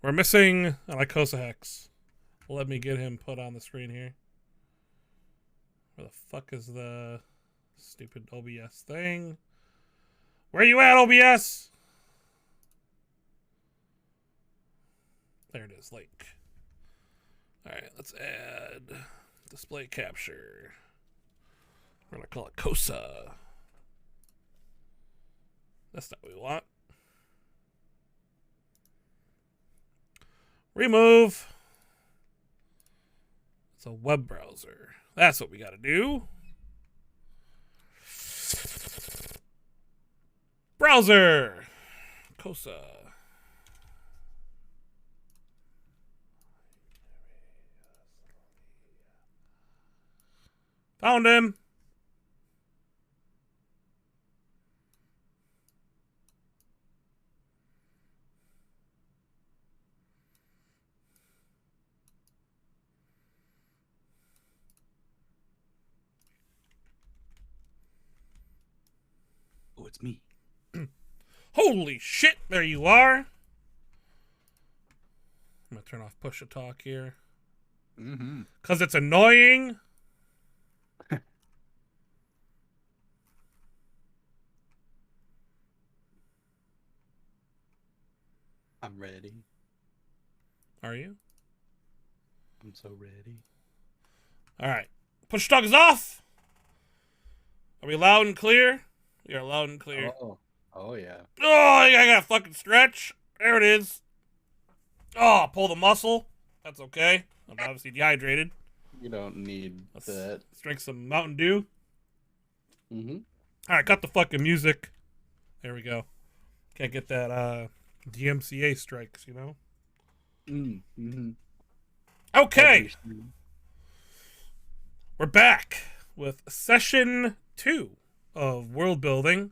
We're missing an Icosa Hex. Let me get him put on the screen here. Where the fuck is the stupid OBS thing? Where you at, OBS? There it is, link. Alright, let's add display capture. We're gonna call it Cosa. That's not what we want. Remove. It's a web browser. That's what we gotta do. Browser. Cosa. Found him. Oh, it's me. Holy shit, there you are. I'm gonna turn off push to talk here. Mm-hmm. Because it's annoying. I'm ready. Are you? I'm so ready. Alright. Push to talk is off. Are we loud and clear? We are loud and clear. Oh yeah. Oh, I gotta fucking stretch. There it is. Oh, pull the muscle. That's okay. I'm obviously dehydrated. You don't need that. Let's drink some Mountain Dew. Mm-hmm. Alright, cut the fucking music. There we go. Can't get that DMCA strikes, you know? Mm-hmm. Okay. We're back with session 2 of world building.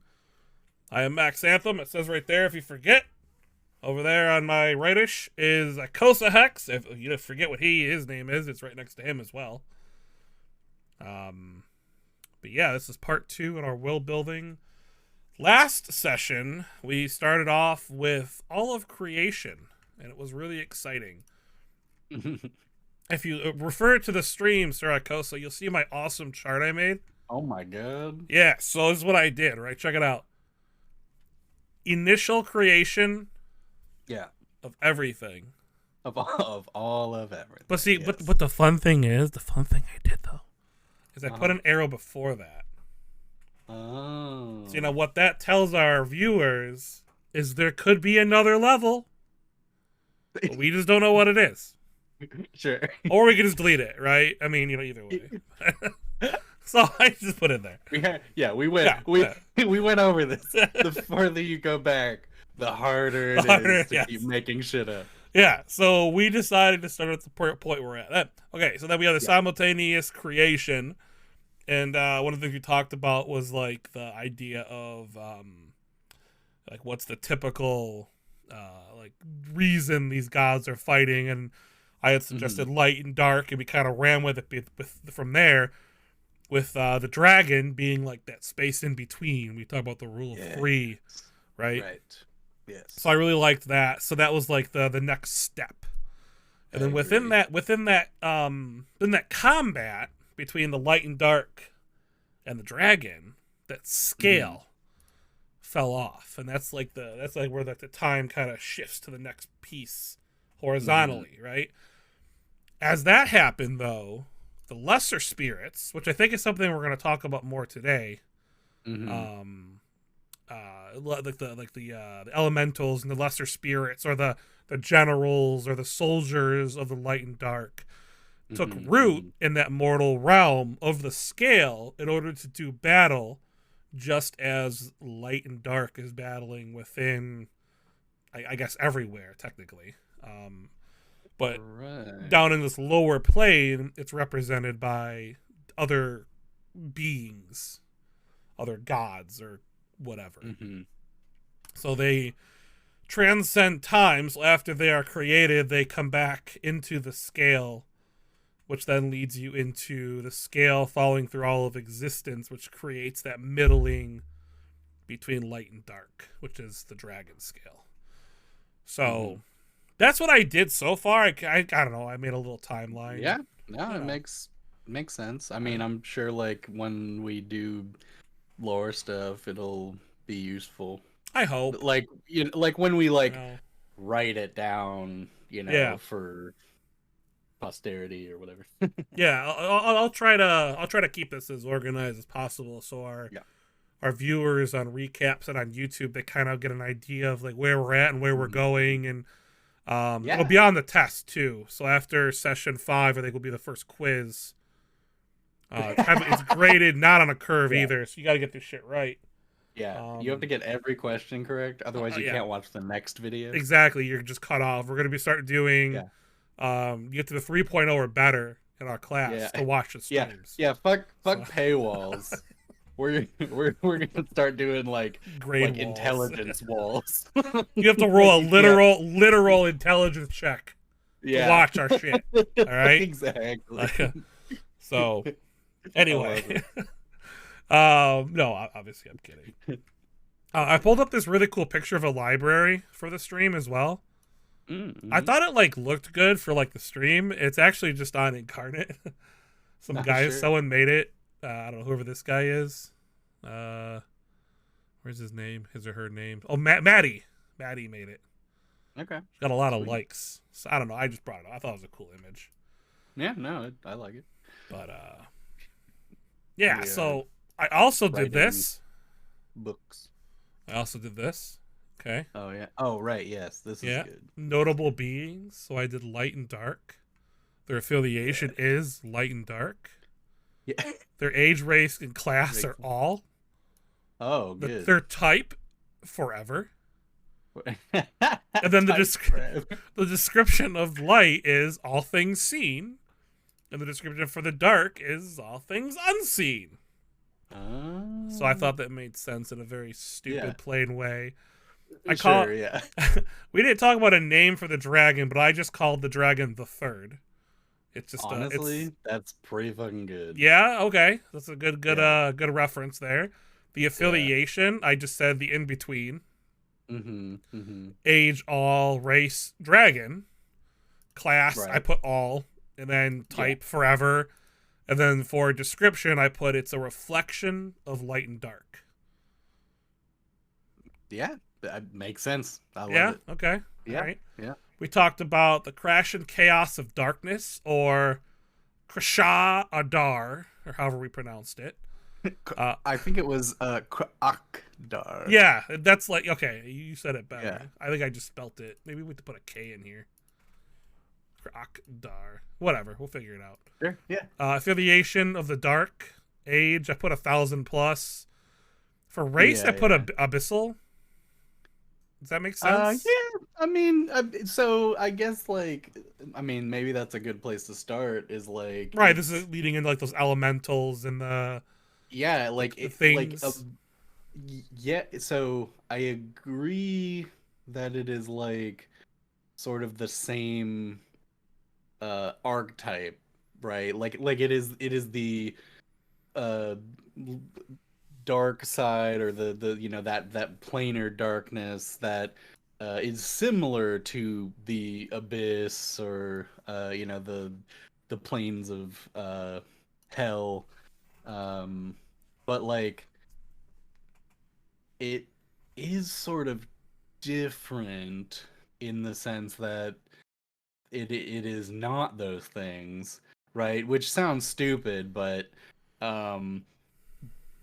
I am Max Anthem. It says right there if you forget. Over there on my rightish is Icosa Hex. If you forget what his name is, it's right next to him as well. But yeah, this is part 2 in our world building. Last session, we started off with all of creation, and it was really exciting. If you refer to the stream, Sir Icosa, you'll see my awesome chart I made. Oh my god. Yeah, so this is what I did, right? Check it out. Initial creation Yeah. of everything. Of all of everything. But see, yes. what the fun thing I did though, is I put an arrow before that. Oh. So, you know, what that tells our viewers is there could be another level, but we just don't know what it is. Sure. Or we can just delete it, right? I mean, you know, either way. So I just put it there. We went. Yeah. We went over this. The further you go back, the harder it is to keep making shit up. Yeah, so we decided to start at the point we're at. Okay, so then we have the simultaneous creation, and one of the things we talked about was like the idea of like what's the typical like reason these gods are fighting, and I had suggested light and dark, and we kind of ran with it from there. With the dragon being like that space in between. We talk about the rule of 3, right? Right. Yes. So I really liked that. So that was like the next step. And then within that combat between the light and dark and the dragon, that scale fell off. And that's like where the time kind of shifts to the next piece horizontally, right? As that happened though, the lesser spirits, which I think is something we're going to talk about more today, like the elementals and the lesser spirits, or the generals or the soldiers of the light and dark, took root in that mortal realm of the scale in order to do battle, just as light and dark is battling within, I guess, everywhere technically. But down in this lower plane, it's represented by other beings, other gods, or whatever. So they transcend time. So after they are created, they come back into the scale, which then leads you into the scale following through all of existence, which creates that middling between light and dark, which is the dragon scale. So That's what I did so far. I don't know. I made a little timeline. Yeah, no, You it know. makes sense. I mean, I'm sure like when we do lore stuff, it'll be useful. I hope. Like like when we You like know. write it down, Yeah. for posterity or whatever. Yeah. I'll try to keep this as organized as possible, so Yeah. our viewers on recaps and on YouTube, they kind of get an idea of like where we're at and where we're Mhm. going, and it'll Yeah. be on the test too. So after session 5, I think will be the first quiz. It's graded not on a curve Yeah. either, so you got to get this shit right. Yeah. You have to Um, get every question correct, otherwise you yeah, can't watch the next video. exactly. You're just cut off. We're gonna be starting doing Yeah. you get to the 3.0 or better in our class Yeah. to watch the Yeah. streams. Yeah. Fuck So paywalls. We're gonna start doing grade like walls. intelligence walls. You have to Like roll a you can't. literal intelligence check to Yeah. watch our shit. All right. Exactly. So I love anyway, it. no, obviously I'm kidding. I pulled up this really cool picture of a library for the stream as well. I Mm-hmm. thought it like looked good for like the stream. It's actually just on Incarnate. Some Oh, guy, sure. someone made it. I don't know whoever this guy is. Where's his name? His or her name? Oh, Maddie. Maddie made it. Okay. Got a lot of Sweet. likes. So I don't know. I just brought it up. I thought it was a cool image. Yeah, no, I like it. But yeah. We So I also did writing this. books. I also did this. Okay. Oh yeah. Oh right. Yes, this is Yeah. good. Notable beings. So I did light and dark. Their affiliation is light and dark. Yeah. Their age, race, and class Makes are all. Oh, good. Their type, forever. And And then the description of light is all things seen, and the description for the dark is all things unseen. So I thought that made sense in a very stupid, Yeah. plain way. Sure, yeah. We didn't talk about a name for the dragon, but I just called the dragon the Third. It's just Honestly, that's pretty fucking good. yeah, okay, that's a good Yeah. good reference there. The affiliation, I just said the in between. Mm-hmm. Mm-hmm. Age, all, race, dragon. Class, I Right. put all, and then type forever, and then for description, I put it's a reflection of light and dark. Yeah, that makes sense. I love Yeah. it. Okay. Yeah. All right. Yeah. We talked about the crash and chaos of darkness, or Krasha Adar, or however we pronounced it. I think it was Akdar. Yeah, that's like okay. You said it better. Yeah. I think I just spelt it. Maybe we have to put a K in here. Akdar. Whatever. We'll figure it out. Sure. Yeah. Affiliation of the dark. Age, I put 1,000 plus. For race, Yeah, I put yeah. Abyssal. Does that make sense? Yeah. I mean, so I guess maybe that's a good place to start. Is like Right. This is leading into like those elementals and the yeah, the things. yeah. So I agree that it is like sort of the same archetype, right? Like it is the uh dark side, or the that planar darkness that is similar to the abyss, or the planes of hell, but like it is sort of different in the sense that it is not those things, right? Which sounds stupid, um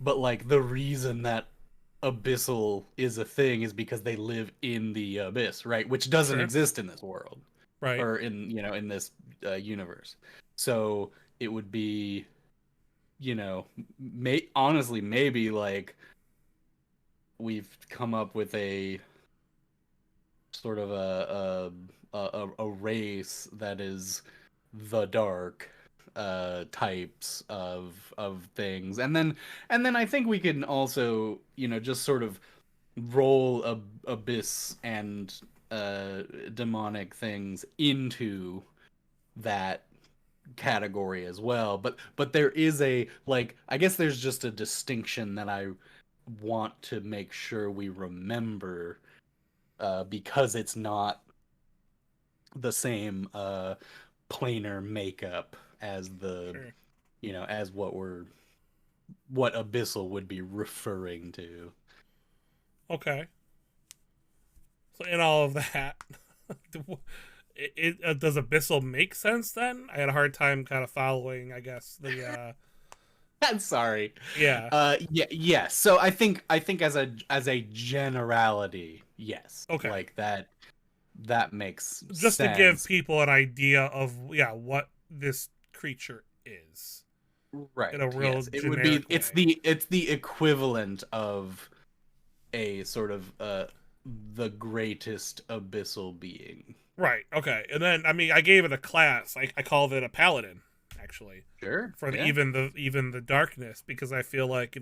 but like the reason that abyssal is a thing is because they live in the abyss, right? Which doesn't Sure. exist in this world, Right. or in this universe. So it would be, honestly, maybe like we've come up with a sort of a race that is the dark types of things, and then I think we can also just sort of roll abyss and demonic things into that category as well, but there is I guess there's just a distinction that I want to make sure we remember, because it's not the same planar makeup as the, Sure. as what abyssal would be referring to. Okay. So in all of that, does abyssal make sense then? I had a hard time kind of following, I guess, the I'm sorry. yeah. Yeah, yes. So I think as a generality, yes. Okay. Like that makes Just to give sense. people an idea of what this creature is Right. in a real Yes. It would be generic way. it's the equivalent of a sort of the greatest abyssal being. Right. Okay. And then I mean I gave it a class. I called it a paladin actually Sure. for Yeah. even the darkness because I feel like,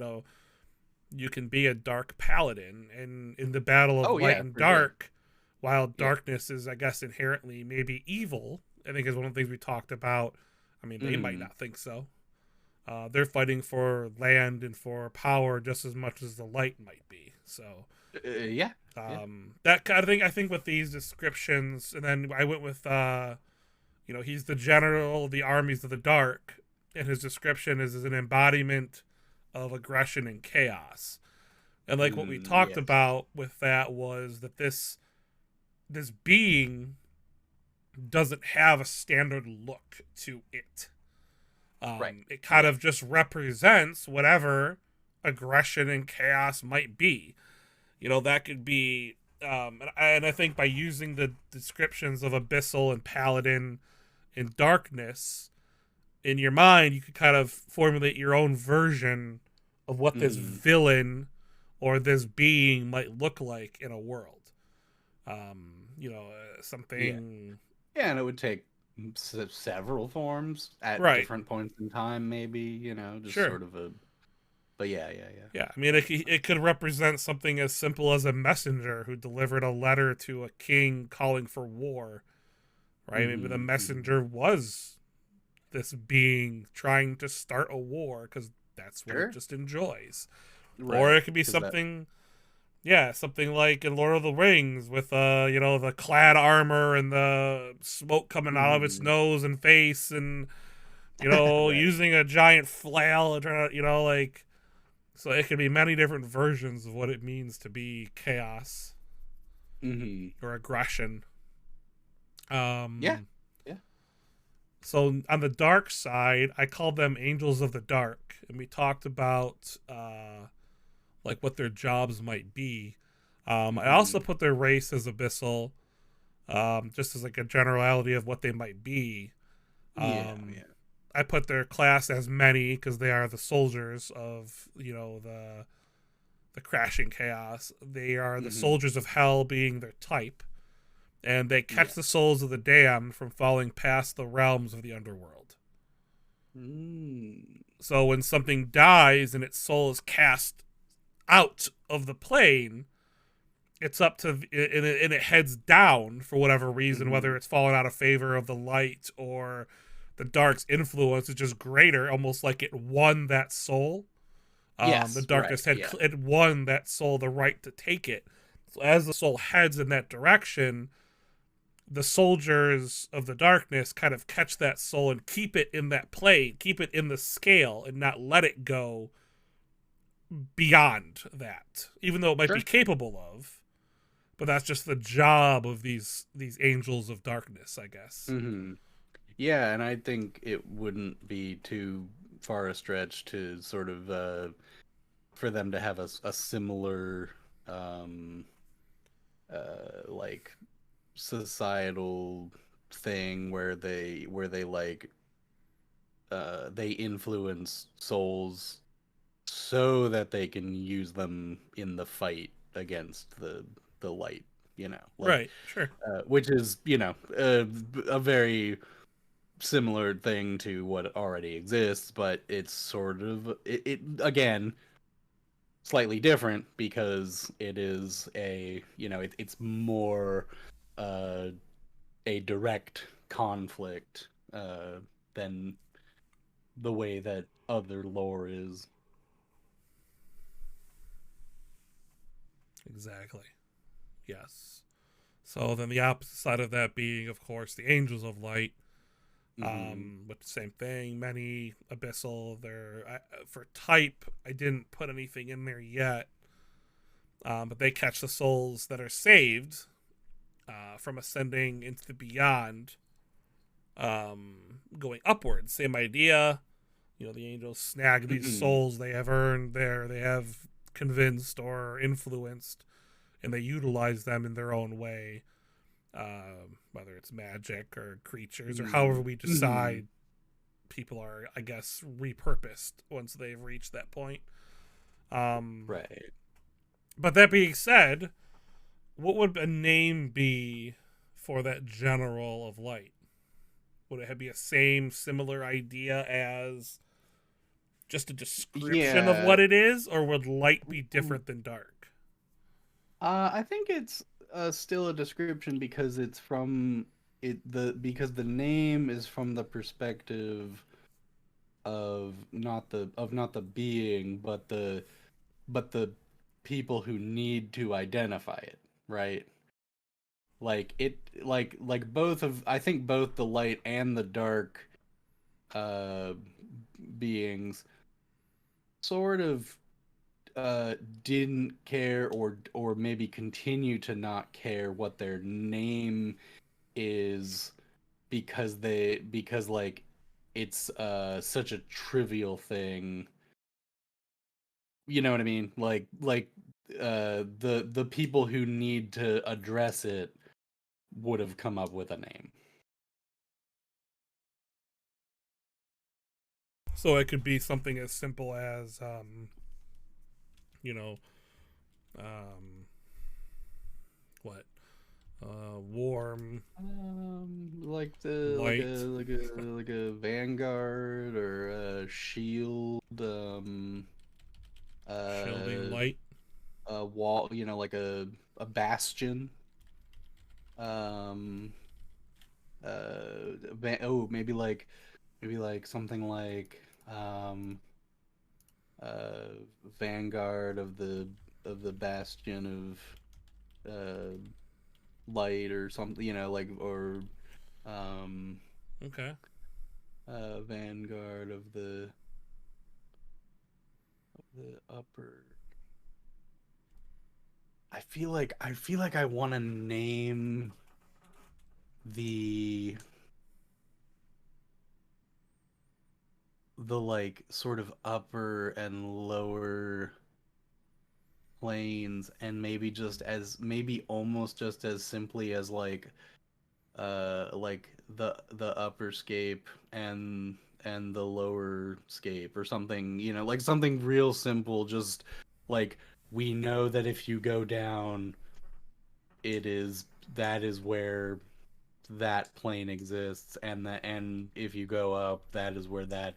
you can be a dark paladin and in the battle of Oh light yeah, and for sure. dark, while Yeah. darkness is I guess inherently maybe evil, I think is one of the things we talked about. I mean, they might Mm. not think so. They're fighting for land and for power just as much as the light might be. So Yeah. Yeah. that kind of thing. I think with these descriptions, and then I went with he's the general of the armies of the dark, and his description is an embodiment of aggression and chaos. And like what we Mm, talked yes. about with that was that this being doesn't have a standard look to it. Right. It kind Yeah. of just represents whatever aggression and chaos might be. That could be, and I think by using the descriptions of abyssal and paladin and darkness in your mind, you could kind of formulate your own version of what this Mm. villain or this being might look like in a world. Yeah. Something. Yeah, and it would take several forms at Right. different points in time, maybe, just Sure. sort of a. But yeah, yeah, yeah. Yeah. I mean, it could represent something as simple as a messenger who delivered a letter to a king calling for war. Right. Maybe the Mm-hmm. messenger was this being trying to start a war because that's what it Sure. just enjoys. Or Right. it could be Because that. something, yeah, something like in Lord of the Rings with the clad armor and the smoke coming out of its Mm-hmm. nose and face and Right. using a giant flail and trying to like, so it could be many different versions of what it means to be chaos Mm-hmm. or aggression. Yeah. Um Yeah. so on the dark side, I called them angels of the dark, and we talked about like what their jobs might be. I also Mm-hmm. put their race as abyssal, just as like a generality of what they might be. Yeah. Um, Yeah. I put their class as many because they are the soldiers of the crashing chaos. They are the Mm-hmm. soldiers of hell, being their type, and they catch Yeah. the souls of the damned from falling past the realms of the underworld. Mm. So when something dies and its soul is cast out of the plane, it's up to and it heads down for whatever reason, Mm-hmm. whether it's fallen out of favor of the light or the dark's influence is just greater, almost like it won that soul. The Yes. Right. darkness had Yeah. it won that soul the right to take it. So as the soul heads in that direction, the soldiers of the darkness kind of catch that soul and keep it in that plane, keep it in the scale, and not let it go beyond that, even though it might be Sure. capable of. But that's just the job of these angels of darkness, I guess. Mm-hmm. Yeah, and I think it wouldn't be too far a stretch to sort of for them to have a similar um like societal thing where they like they influence souls so that they can use them in the fight against the light, like Right, sure. which is a very similar thing to what already exists, but it's sort of it again slightly different because it is it's more uh, a direct conflict than the way that other lore is. Exactly. Yes. So then the opposite side of that being, of course, the angels of light. Mm-hmm. With the same thing, many abyssal. For type, I didn't put anything in there yet, but they catch the souls that are saved from ascending into the beyond, going upwards. Same idea. The angels snag these Mm-hmm. souls they have earned there, they have convinced or influenced, and they utilize them in their own way, whether it's magic or creatures or however we Mm-hmm. decide people are, I guess, repurposed once they've reached that point. Um, Right. but that being said, what would a name be for that general of light? Would it be a similar idea as just a description of Yeah. what it is, or would light be different than dark? I think it's still a description because it's from because the name is from the perspective of not the being, but the people who need to identify it, right? Like it, like both of I think both the light and the dark uh beings sort of uh didn't care or maybe continue to not care what their name is because like it's such a trivial thing. You know what I mean? The people who need to address it would have come up with a name. So it could be something as simple as, you know, um, what, warm Like the light, like a vanguard or a shield, shielding uh, light. a wall, like a bastion. Um, maybe like something like uh vanguard of the bastion of light or something, like or um Okay. vanguard of the upper. I feel like I want to name the like sort of upper and lower planes, and maybe almost just as simply as like the upper scape and the lower scape or something, like something real simple, just like we know that if you go down, that is where that plane exists, and if you go up, that is where that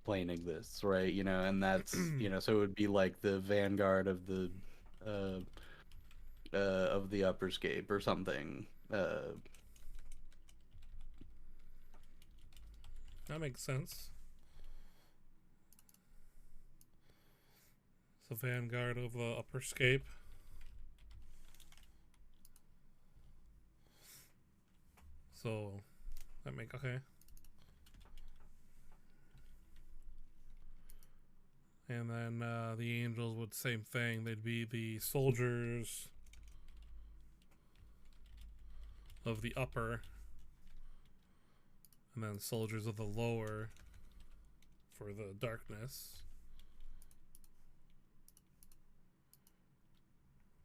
plane exists, right? And that's, so it would be like the vanguard uh of the upper scape or something. That makes sense. The vanguard of the upper scape. So okay. And then the angels would same thing. They'd be the soldiers of the upper, and then soldiers of the lower for the darkness.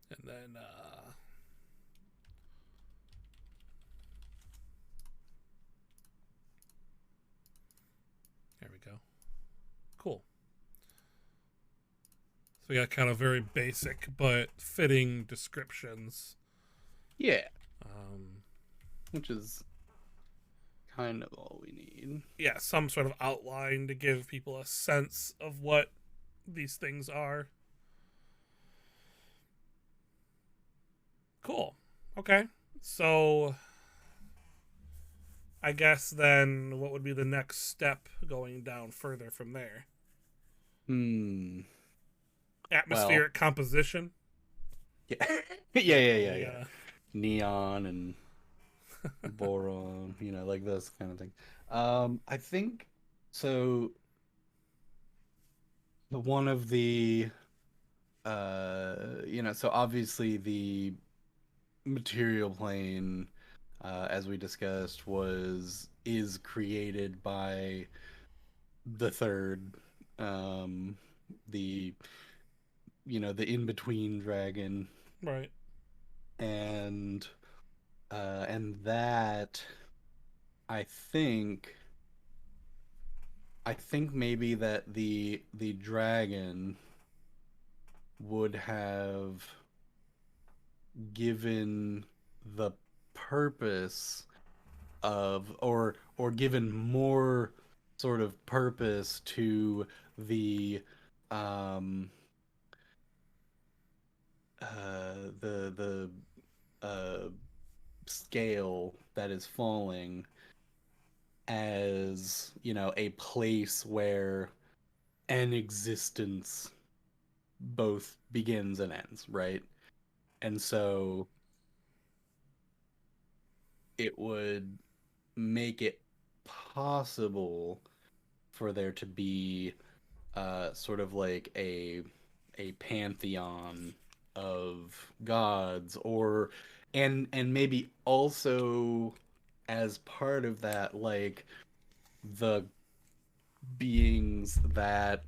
And then there we go. Cool. So we got kind of very basic but fitting descriptions. Yeah, Um, which is kind of all we need. yeah, some sort of outline to give people a sense of what these things are. Cool. Okay. So I guess then what would be the next step going down further from there? Hmm. Well, Atmospheric composition. yeah, yeah, yeah, We yeah. gotta. neon and boron, like those kind of things. I think so. One of the so obviously the material plane, as we discussed, was is created by the third, um, the the in between dragon, Right. and that I think I think maybe that the dragon would have given the purpose of or given more sort of purpose to the um the scale that is falling as a place where an existence both begins and ends, right? And so it would make it possible for there to be sort of like a pantheon of gods, or and maybe also as part of that, like the beings that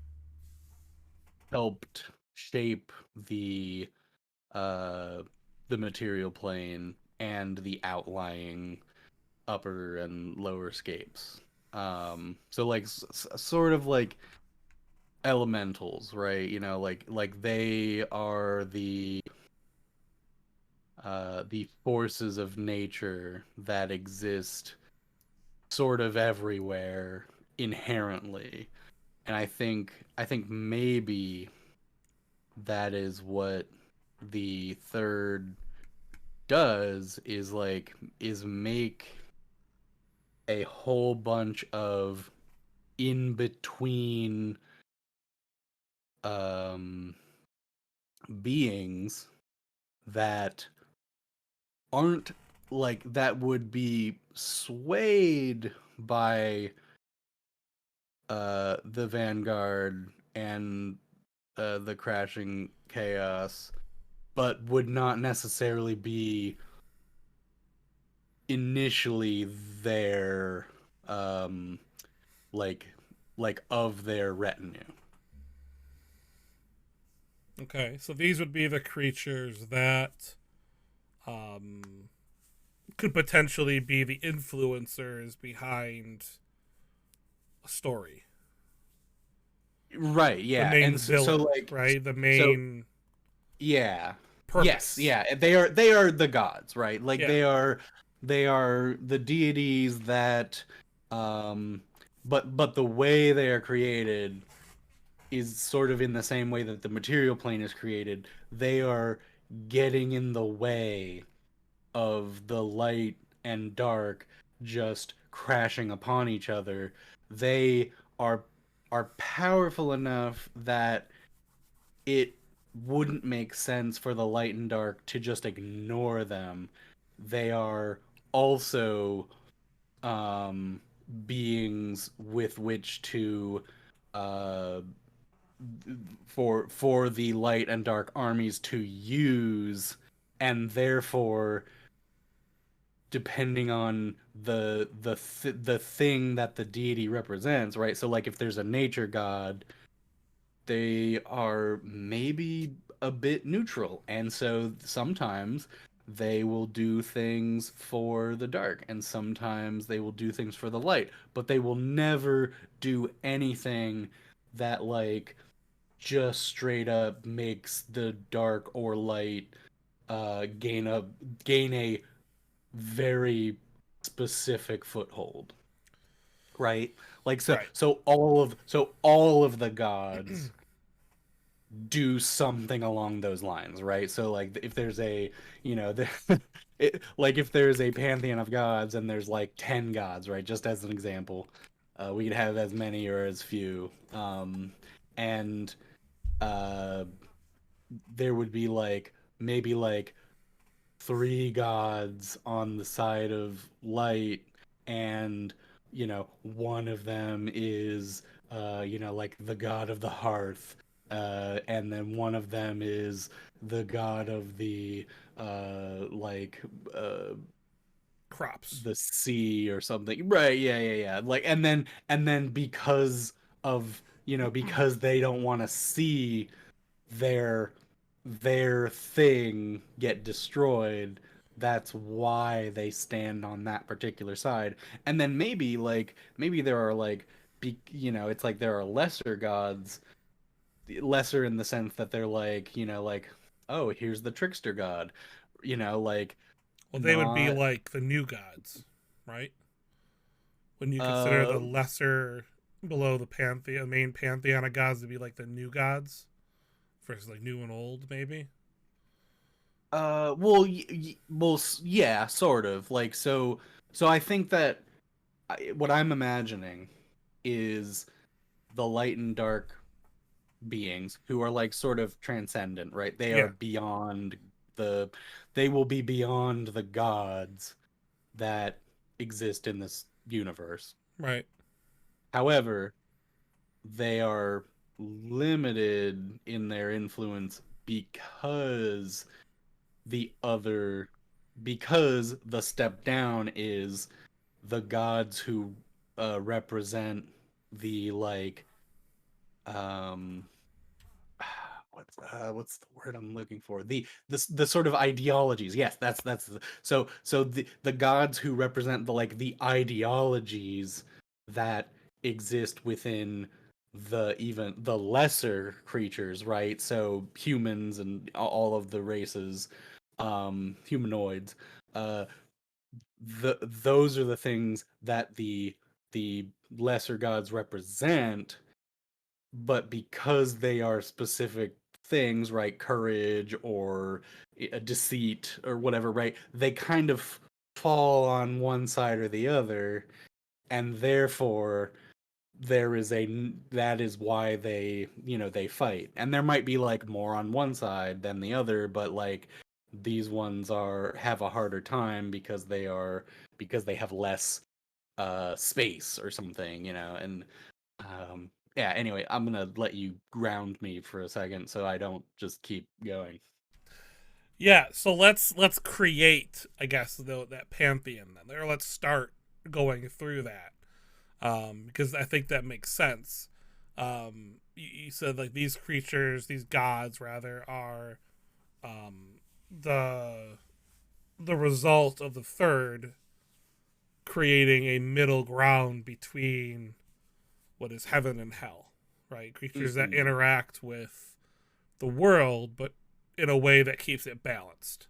helped shape uh the material plane and the outlying upper and lower scapes. So like sort of like elementals, right? Like they are the forces of nature that exist sort of everywhere inherently. And I think maybe that is what the third does, is make a whole bunch of in between um beings that aren't like that would be swayed by the vanguard and the crashing chaos, but would not necessarily be initially their um like of their retinue. Okay. So these would be the creatures that um could potentially be the influencers behind a story. Right, The yeah. main And so villain, like right? The so main yeah. Yes, purpose. yeah. They are the gods, right? Like Yeah. they are the deities that um but the way they are created is sort of in the same way that the material plane is created. They are getting in the way of the light and dark just crashing upon each other. They are are powerful enough that it wouldn't make sense for the light and dark to just ignore them. They are also um, beings with which to uh, for the light and dark armies to use, and therefore, depending on the thing that the deity represents, right? So like if there's a nature god, they are maybe a bit neutral. And so sometimes they will do things for the dark, and sometimes they will do things for the light, but they will never do anything that like just straight up makes the dark or light gain a very specific foothold, right? Like so Right. so all of the gods do something along those lines, right? So like if there's a, the, like if there's a pantheon of gods and there's like 10 gods, right? Just as an example, we could have as many or as few. And uh there would be like maybe like three gods on the side of light, and one of them is like the god of the hearth, and then one of them is the god of the like Crops. the sea or something, right? Yeah, yeah, yeah. Like, and then because of because they don't want to see their their thing get destroyed, that's why they stand on that particular side. And then maybe there are it's like there are lesser gods, lesser in the sense that they're like, like, oh, here's the trickster god, like, Well, they would be not like the new gods, right? When you consider uh the lesser below the pantheon, main pantheon of gods to be like the new gods versus like new and old, maybe. well, yeah, sort of. Like, so I think that what I'm imagining is the light and dark beings who are like sort of transcendent, right? They are Yeah, beyond the they will be beyond the gods that exist in this universe. right. However, they are limited in their influence the other because the step down is the gods who represent the like um what's the word I'm looking for, the sort of ideologies. Yes, so the gods who represent the like the ideologies that exist within the even the lesser creatures, right? So humans and all of the races, humanoids, uh those are the things that the lesser gods represent, but because they are specific things, right? Courage or a deceit or whatever, right? They kind of fall on one side or the other, and therefore that is why they fight. And there might be like more on one side than the other, but like these ones are have a harder time because they have less space or something, and yeah, anyway, I'm gonna let you ground me for a second so I don't just keep going. Yeah, so let's create, I guess, that pantheon then, or let's start going through that, because I think that makes sense. You said like these creatures, these gods rather, are um, the the result of the third creating a middle ground between what is heaven and hell, right? Creatures that Hmm. interact with the world, but in a way that keeps it balanced,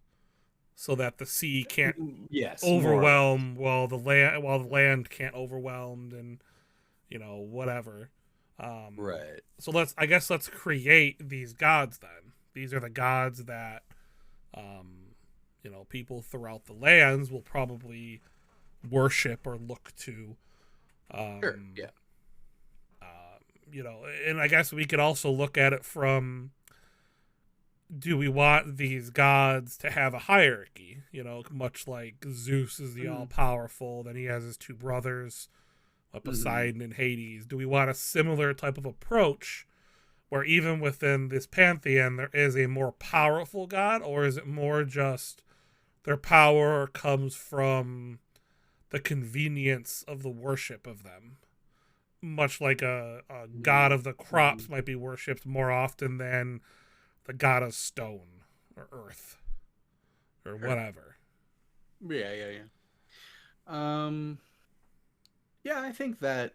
so that the sea can't Yes, more or less. overwhelm while the land can't overwhelm, and whatever. Right. So let's create these gods then. These are the gods that people throughout the lands will probably worship or look to. Sure. Um, Yeah. and I guess we could also look at it from, do we want these gods to have a hierarchy? Much like Zeus is the all Mm-hmm. powerful, then he has his two brothers, Mm-hmm. Poseidon and Hades. Do we want a similar type of approach where even within this pantheon there is a more powerful god, or is it more just their power comes from the convenience of the worship of them? Much like a god of the Mm-hmm. crops might be worshipped more often than the god of stone or earth or Sure. whatever. Yeah, yeah, yeah. Um, yeah, I think that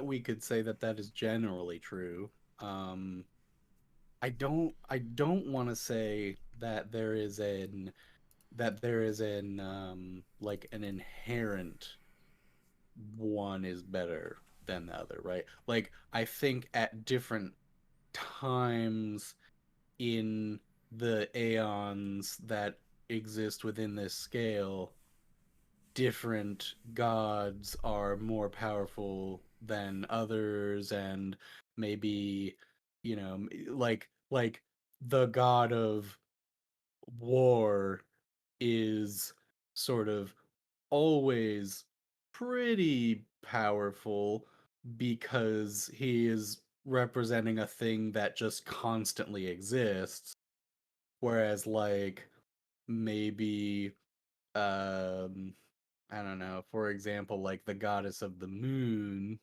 we could say that that is generally true. Um, I don't want to say that there is an like an inherent one is better than the other, right? Like, I think at different times in the aeons that exist within this scale, different gods are more powerful than others, and maybe, like the god of war is sort of always pretty powerful because he is representing a thing that just constantly exists, whereas like maybe um I don't know, for example, like the goddess of the moon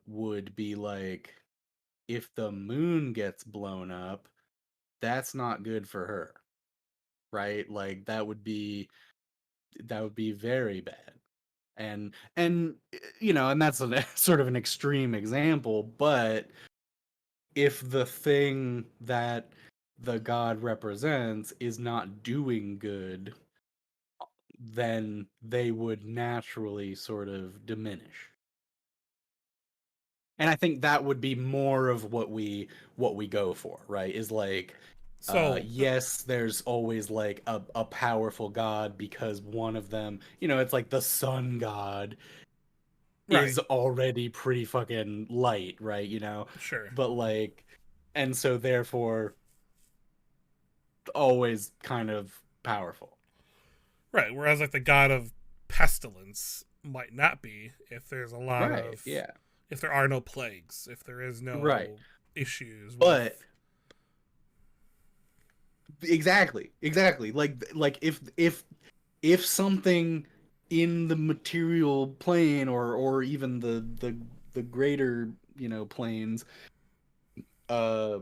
would be like, if the moon gets blown up, that's not good for her, right? Like that would be very bad. And that's a sort of an extreme example, but if the thing that the god represents is not doing good, then they would naturally sort of diminish. And I think that would be more of what we go for, right? Is like So, yes, there's always like a powerful god because one of them, it's like the sun god right, is already pretty fucking light, right? sure. But like, and so therefore always kind of powerful. Right. Whereas like the god of pestilence might not be if there's a lot Right, of yeah. if there are no plagues, if there is Right. no issues But with exactly. Like if something in the material plane or even the greater, planes uh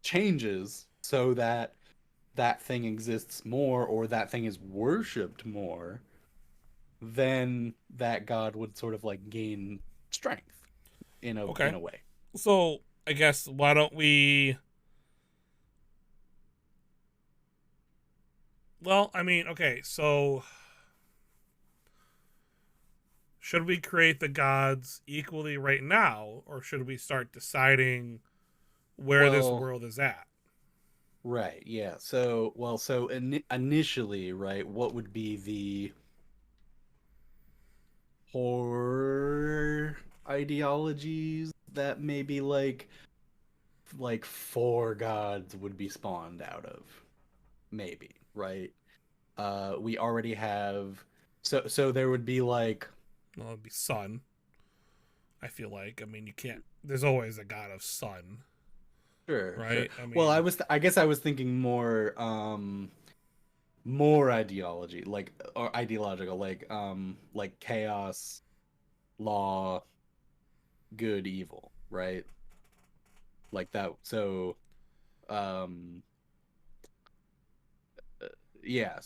changes so that that thing exists more or that thing is worshipped more, then that god would sort of like gain strength in okay. a way. So I guess why don't we well, I mean, okay, so should we create the gods equally right now, or should we start deciding where this Well, world is at? right, yeah. So initially, right, what would be the horror ideologies that maybe like four gods would be spawned out of? Maybe, right? We already have, so there would be like, Well, it'd be sun. I feel like. I mean, you can't. There's always a god of sun, sure. right? I Well, mean, I guess I was thinking more ideology, like, or ideological, like chaos, law, good, evil, right? Like that. So um yeah,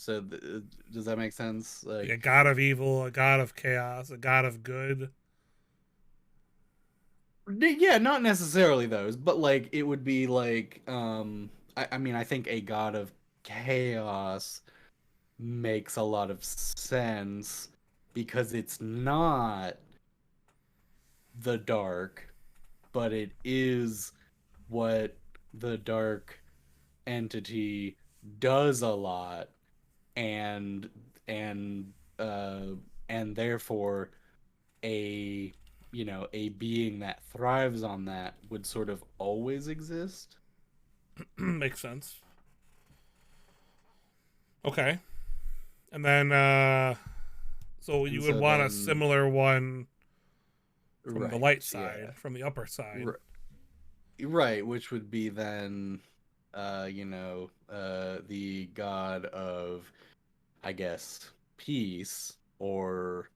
does that make sense? like a Like, god of evil, a god of chaos, a god of good. yeah, not necessarily those, but like it would be like, I mean, I think a god of chaos makes a lot of sense because it's not the dark, but it is what the dark entity does a lot, and and uh and therefore a a being that thrives on that would sort of always exist. Makes sense. Okay. And then, so you And would so want a then, similar one from the right, light yeah, side, from the upper side. right, which would be then the god of, I guess, peace, or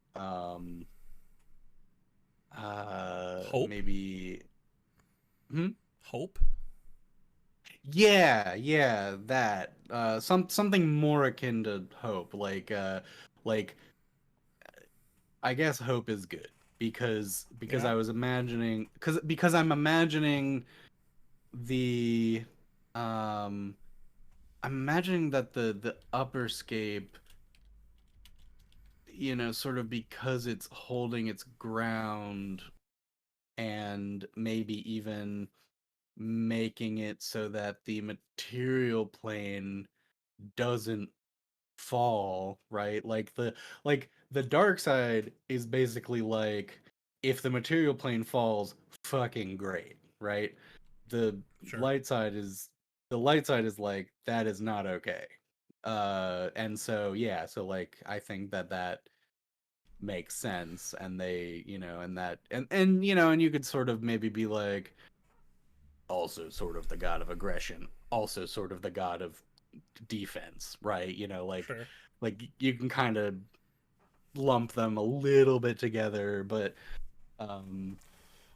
Hope? maybe, hmm? Hope? Yeah, that something more akin to hope, like I guess hope is good because Yeah. I was imagining, because I'm imagining the um I'm imagining that the upper scape, sort of, because it's holding its ground and maybe even making it so that the material plane doesn't fall, right? Like the dark side is basically like, if the material plane falls, fucking great, right? The Sure. light side is the light side is like, that is not okay. And so yeah, so like I think that that makes sense, and they, and that, and and you could sort of maybe be like, also sort of the god of aggression, also sort of the god of defense, right? Sure. Like you can kind of lump them a little bit together, but um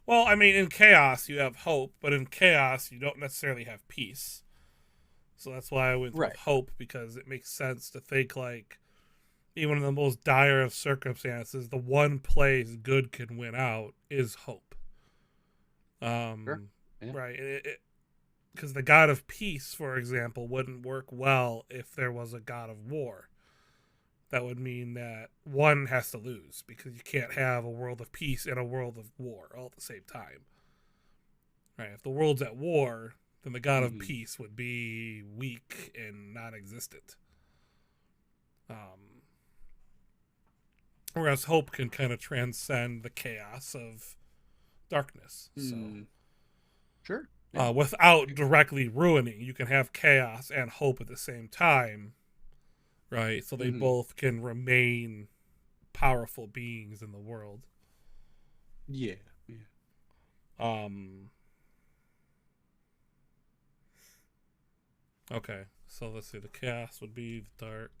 Well, I mean, in chaos you have hope, but in chaos you don't necessarily have peace. So that's why I went with right. hope, because it makes sense to think like even in the most dire of circumstances, the one place good can win out is hope. Sure. Um, Yeah. right. Because the god of peace, for example, wouldn't work well if there was a god of war. That would mean that one has to lose, because you can't have a world of peace and a world of war all at the same time. Right? If the world's at war, then the god of Hmm. peace would be weak and non-existent. Um, Whereas hope can kind of transcend the chaos of darkness. So, Mm, sure. Yeah. without directly ruining, you can have chaos and hope at the same time, right? So they Hmm. both can remain powerful beings in the world. Yeah. Yeah. Um, okay, so let's see. The chaos would be the dark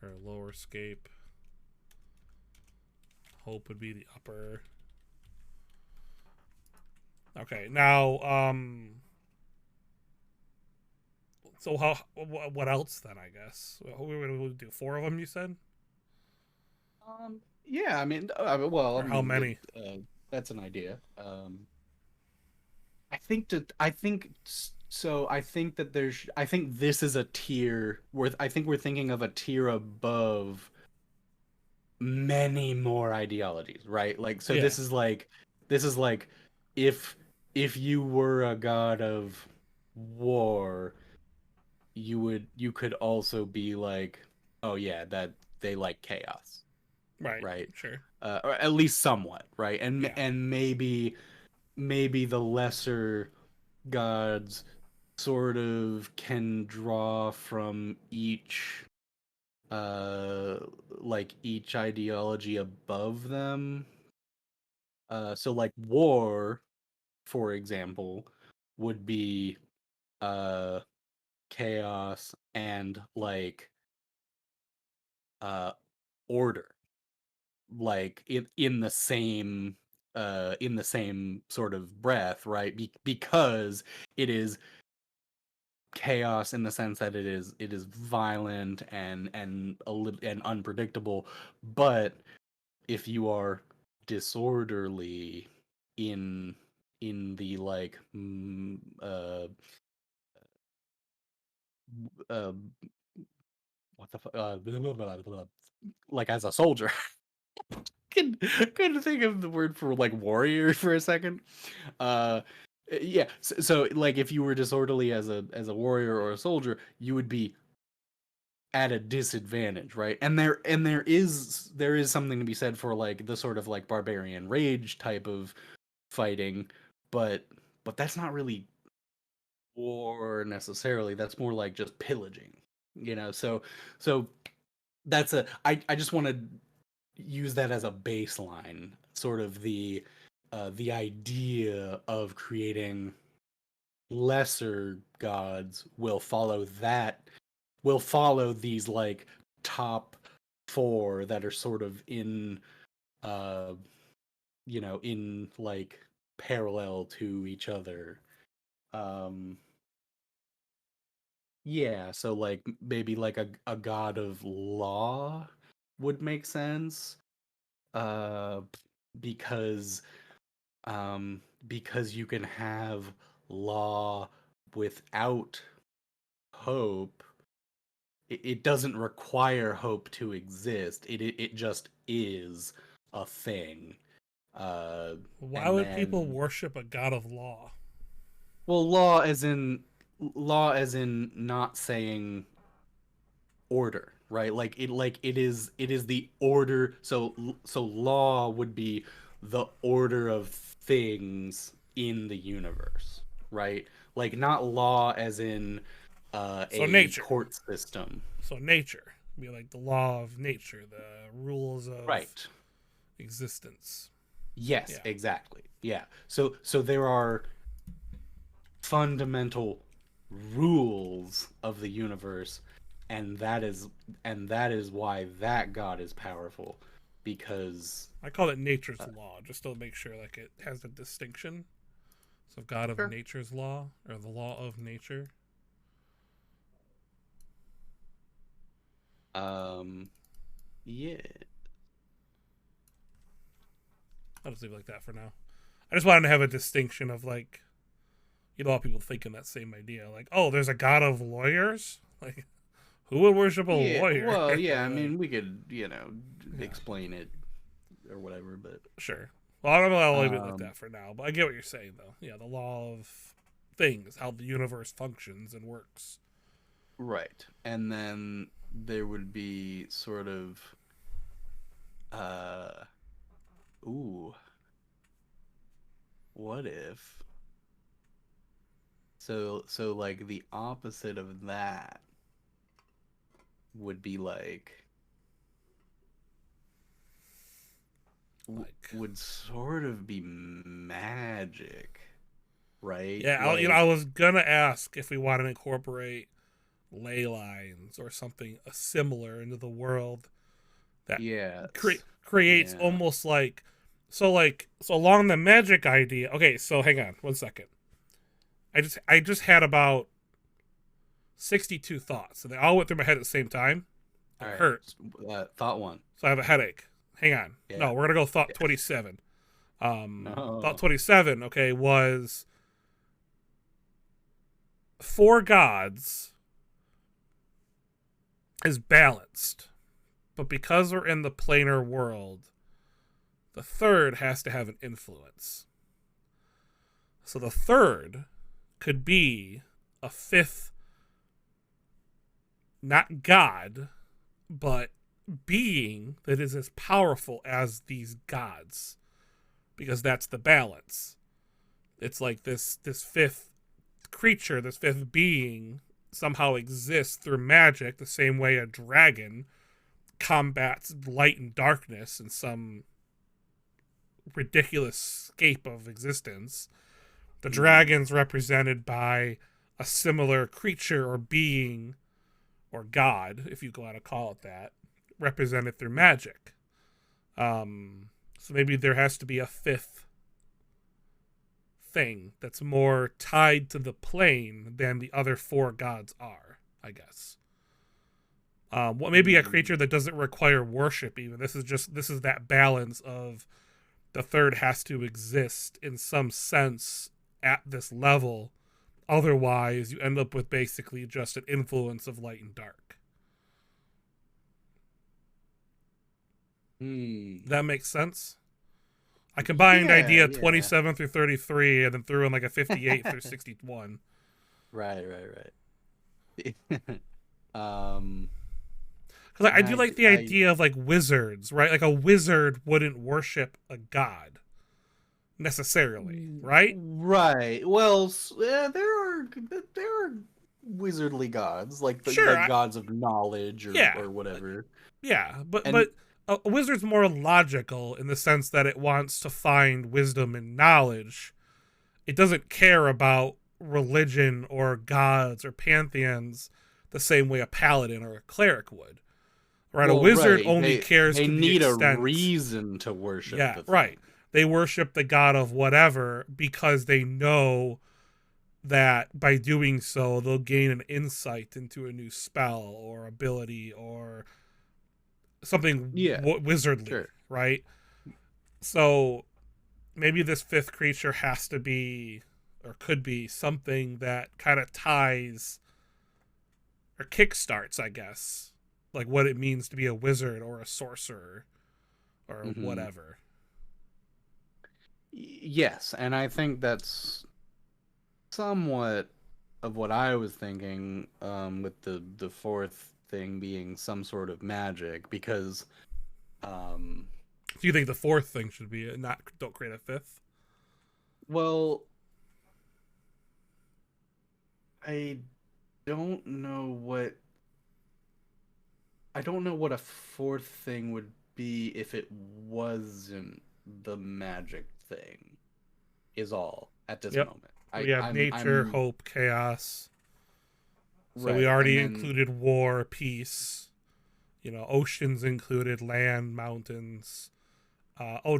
or lower scape. Hope would be the upper. Okay, now, so what else then? I guess we would do four of them. You said, Yeah, I mean, well, I or how mean, many? that's an idea. I think so. I think that I think this is a tier worth. I think we're thinking of a tier above many more ideologies, right? Like, so Yeah, this is like, if you were a god of war, you could also be like, oh yeah, that they like chaos, right, right? sure, Or at least somewhat, right? yeah, And maybe the lesser gods sort of can draw from each like each ideology above them. So like war, for example, would be uh chaos and like uh order, like in the same sort of breath, right? Because it is chaos in the sense that it is violent and unpredictable. But if you are disorderly in the like uh what the blah, blah, blah, like as a soldier, couldn't think of the word for like warrior for a second. uh yeah, so like if you were disorderly as a warrior or a soldier, you would be at a disadvantage, right? And there is something to be said for like the sort of like barbarian rage type of fighting, but that's not really war necessarily. That's more like just pillaging, so so that's I just want to use that as a baseline, sort of the idea of creating lesser gods will follow these like top four that are sort of in uh in like parallel to each other. um yeah, so like maybe like a god of law would make sense, uh because because you can have law without hope. It doesn't require hope to exist. It just is a thing. why And would people then, worship a god of law? well, law as in not saying order, right? Like it is the order. So law would be the order of things in the universe, right? Like not law as in So a nature. court system. So nature. Be like the law of nature, the rules of Right. existence. Yes, Yeah. exactly. Yeah. So there are fundamental rules of the universe, and that is why that god is powerful, because I call it nature's uh, law, just to make sure like it has a distinction. So God of sure. nature's law, or the law of nature. um yeah. I'll just leave it like that for now. I just wanted to have a distinction of like, you know, a lot of people thinking that same idea. Like, oh, there's a god of lawyers? Like, who would worship a Yeah, lawyer? well, yeah, I Like, mean, we could, yeah, explain it or whatever, but sure. Well, I don't know. I'll leave it like um that for now. But I get what you're saying, though. Yeah, the law of things, how the universe functions and works. right. And then there would be sort of uh ooh, what if so like the opposite of that would be like Like, would sort of be magic, right? yeah, I Like, was gonna ask if we want to incorporate ley lines or something similar into the world that yes. creates Yeah. almost like so along the magic idea. Okay, so hang on 1 second. I just had about 62 thoughts, and they all went through my head at the same time. All It right. hurt, Thought one. so I have a headache. Hang on. Yeah. No, we're gonna go thought Yeah. 27. Thought No. 27. Okay, was four gods is balanced, but because we're in the planar world, the third has to have an influence. So the third could be a fifth, not God, but being that is as powerful as these gods, because that's the balance. It's like this fifth creature, this fifth being somehow exists through magic the same way a dragon combats light and darkness in some ridiculous scape of existence. The Mhm. dragon's represented by a similar creature or being or god, if you want to call it that, represented through magic. So maybe there has to be a fifth thing that's more tied to the plane than the other four gods are, I guess. Well, maybe a Mm. creature that doesn't require worship. Even this is that balance of the third has to exist in some sense at this level. Otherwise, you end up with basically just an influence of light and dark. Hmm. That makes sense. I combined Yeah, idea yeah. 27 through 33 and then threw in like a 58 through 61. Right, right. um, Because I and do like the I, idea of like wizards, right? Like a wizard wouldn't worship a god necessarily, right? right. Well, there are wizardly gods, like the Sure, gods of knowledge yeah, or whatever. yeah, but And a wizard's more logical in the sense that it wants to find wisdom and knowledge. It doesn't care about religion or gods or pantheons the same way a paladin or a cleric would. Right? A well, wizard right. only cares They to the need a extent. reason to worship Yeah, the right. thing. They worship the god of whatever because they know that by doing so they'll gain an insight into a new spell or ability or something Yeah, wizardly, sure. right? So maybe this fifth creature has to be or could be something that kind of ties or kickstarts, I guess, like what it means to be a wizard or a sorcerer or Hmm. whatever. Yes, and I think that's somewhat of what I was thinking, with the fourth thing being some sort of magic, because um, Do you think the fourth thing should be not don't create a fifth? well, I don't know what I don't know what a fourth thing would be if it wasn't the magic thing. Is all at this Yep. moment. We have nature, I'm hope, chaos. So we right, and already then included war, peace. Oceans included, land, mountains.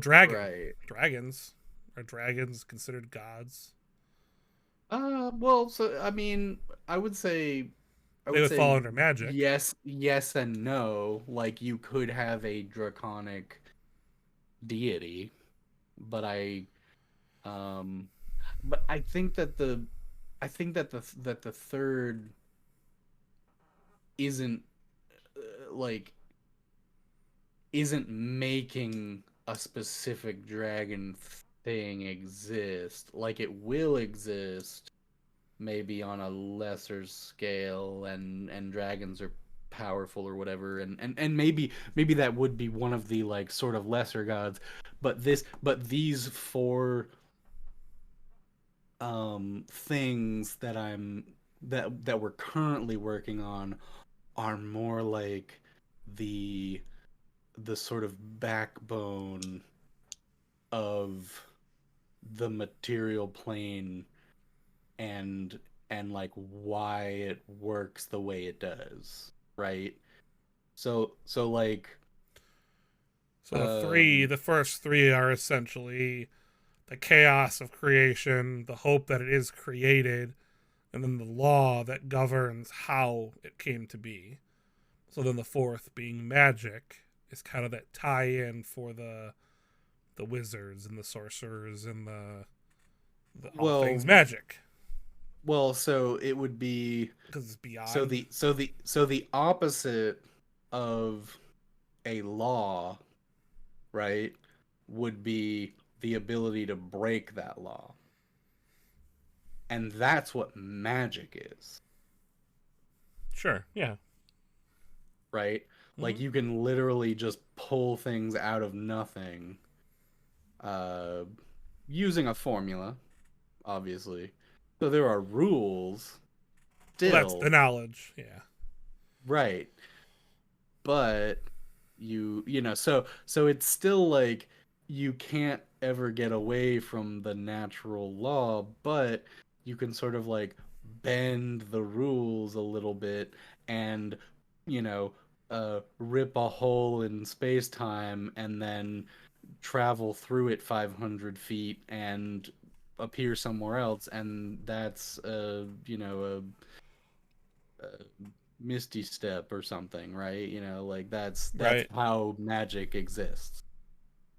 Dragon. right. Dragons. Are dragons considered gods? Well, so I would say I They would would fall say under magic. yes and no. Like you could have a draconic deity, but um I think that the third isn't like isn't making a specific dragon thing exist. Like it will exist maybe on a lesser scale, and dragons are powerful or whatever, and maybe that would be one of the like sort of lesser gods, but these four things that we're currently working on are more like the sort of backbone of the material plane, and like why it works the way it does, right? So like So the first three are essentially the chaos of creation, the hope that it is created, and then the law that governs how it came to be. So then the fourth being magic is kind of that tie-in for the wizards and the sorcerers and the all things well magic, so it would be because it's beyond. so the opposite of a law, right, would be the ability to break that law. And that's what magic is, Sure, yeah. right? Like Mm-hmm. you can literally just pull things out of nothing, uh, using a formula, obviously. So there are rules Well, that's the still, knowledge, yeah. right? But so it's still like you can't ever get away from the natural law, but you can sort of like bend the rules a little bit, and you know rip a hole in space-time and then travel through it 500 feet and appear somewhere else, and that's a misty step or something, right? Like that's Right. how magic exists.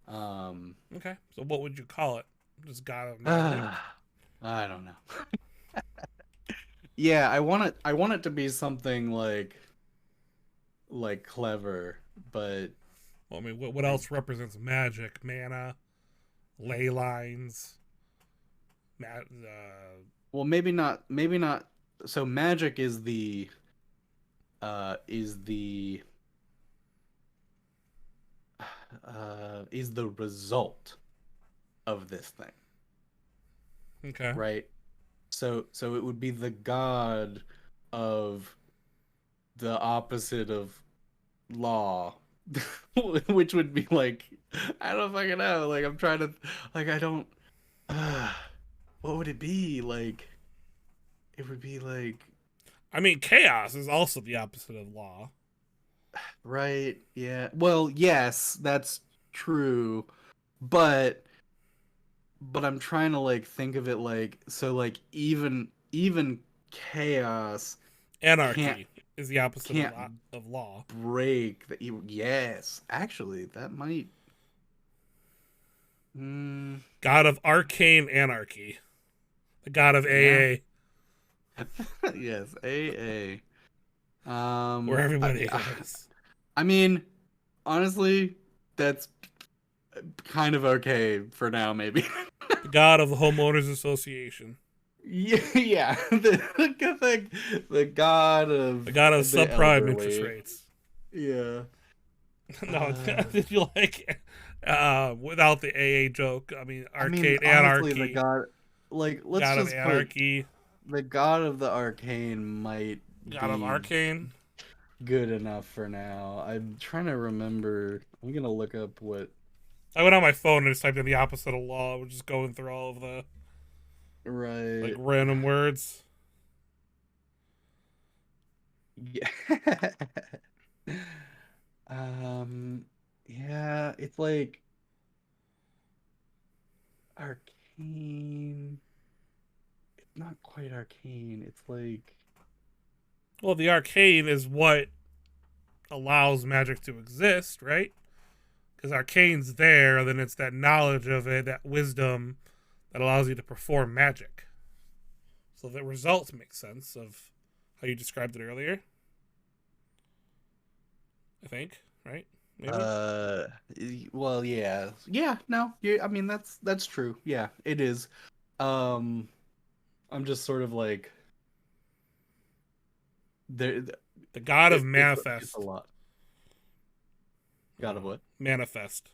um Okay. So what would you call it? Just god of magic? I don't know. Yeah, I want it to be something like clever, but Well, I mean, what I else represents magic? Mana, ley lines, well, maybe not. So magic is the result of this thing, okay. right? So it would be the god of the opposite of law, which would be like, I don't fucking know. Like I'm trying to, like I don't. Uh, what would it be like? It would be like, I mean, chaos is also the opposite of law. right? Yeah. Well, yes, that's true, but I'm trying to like think of it like, so like even chaos can't Anarchy is the opposite can't of law. break the yes, actually that might God of arcane anarchy. The god of yeah. AA, Yes, AA. where I, everybody is. I mean, honestly, that's kind of okay for now, maybe. The god of the homeowners association. Yeah, yeah. The god The of god of the subprime interest elderly. rates. Yeah. No, Uh, did you like without the AA joke? I mean, I mean, arcade honestly, the anarchy, god, like, let's god of just put, anarchy. the god of the arcane might God of be Arcane. good enough for now. I'm trying to remember. I'm gonna look up what. I went on my phone and just typed in the opposite of law. We're just going through all of the like Right. random words. Yeah. um. Yeah, it's like arcane. It's not quite arcane. It's like. Well, the arcane is what allows magic to exist, right? Because arcane's there, then it's that knowledge of it, that wisdom that allows you to perform magic. So the results make sense of how you described it earlier. I think, right? Maybe. Uh. Well, yeah. Yeah. No. I mean, that's true. Yeah, it is. Um. I'm just sort of like there. The god of It's a manifest. lot. God of what? Manifest.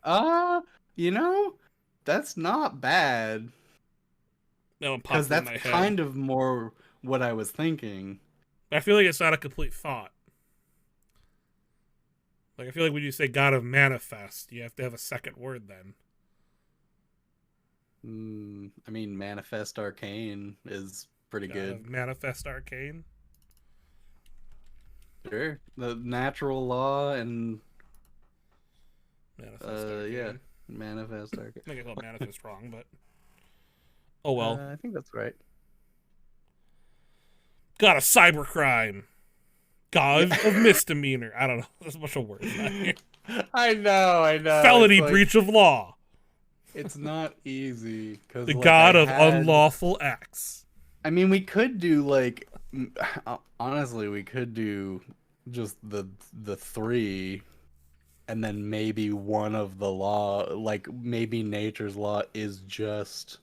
Uh, you know, that's not bad That one because popped in that's my head. kind of more what I was thinking. I feel like it's not a complete thought. Like I feel like when you say God of manifest, you have to have a second word then. I mean, Manifest Arcane is pretty God good. of manifest arcane. Sure. The natural law and Manifest yeah, arcane. Manifest Arcane. I think I called manifest wrong, but oh well. I think that's right. God of cybercrime. Yeah. God of misdemeanor. I don't know. There's a bunch of words. I know, I know. Felony It's like, breach of law. it's not easy because The like I God of had. unlawful acts. I mean, we could do like honestly, we could do just the three, and then maybe one of the law, like maybe nature's law is just,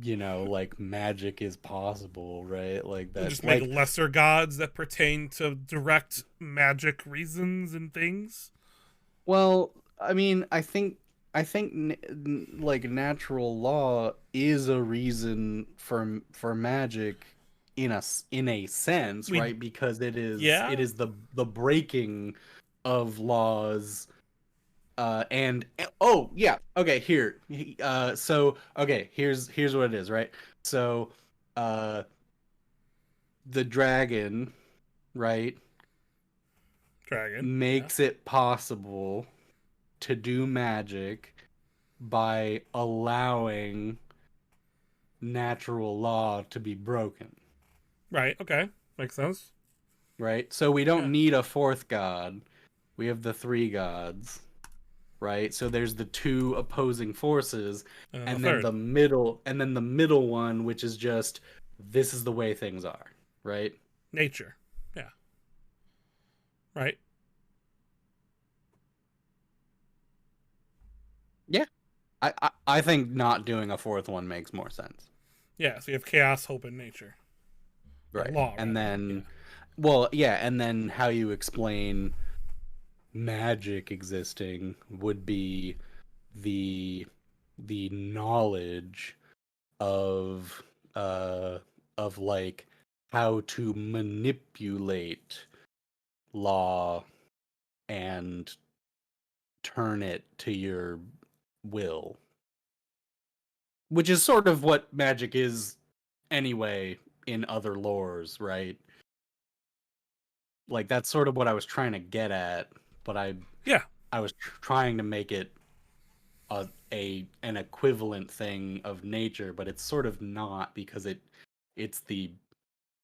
like magic is possible, right? Like And that, just make like, lesser gods that pertain to direct magic reasons and things. well, I mean, I think like natural law is a reason for magic in a sense, We right? Because it is yeah. it is the breaking of laws and oh yeah, okay, so okay, here's what it is, right? So uh the dragon, right, Dragon. Yeah. makes it possible to do magic by allowing natural law to be broken, Right. Okay. Makes sense. right? So we don't Yeah. need a fourth god. We have the three gods, right? So there's the two opposing forces, And then the and then third. the middle one, which is just this is the way things are, right? Nature. Yeah. Right. Yeah. I think not doing a fourth one makes more sense. Yeah. So you have chaos, hope, and nature. Right. Law, And rather. then Yeah. well, yeah, and then how you explain magic existing would be the the knowledge of like how to manipulate law and turn it to your will, which is sort of what magic is anyway in other lores, right? Like that's sort of what I was trying to get at, but Yeah. I was trying to make it an equivalent thing of nature, but it's sort of not because it's the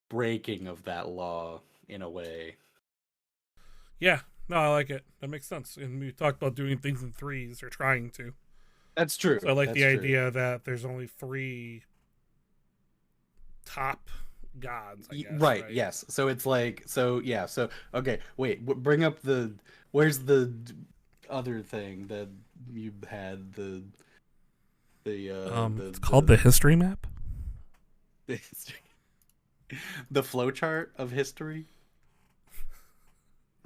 breaking of that law in a way. Yeah. No, I like it. That makes sense. And we talked about doing things in threes or trying to. That's true. So I like That's the true. idea that there's only three top gods, I guess, Right. right? Yes. So it's like yeah. So okay. Wait. Bring up where's the other thing that you had It's called the history map. the the flowchart of history.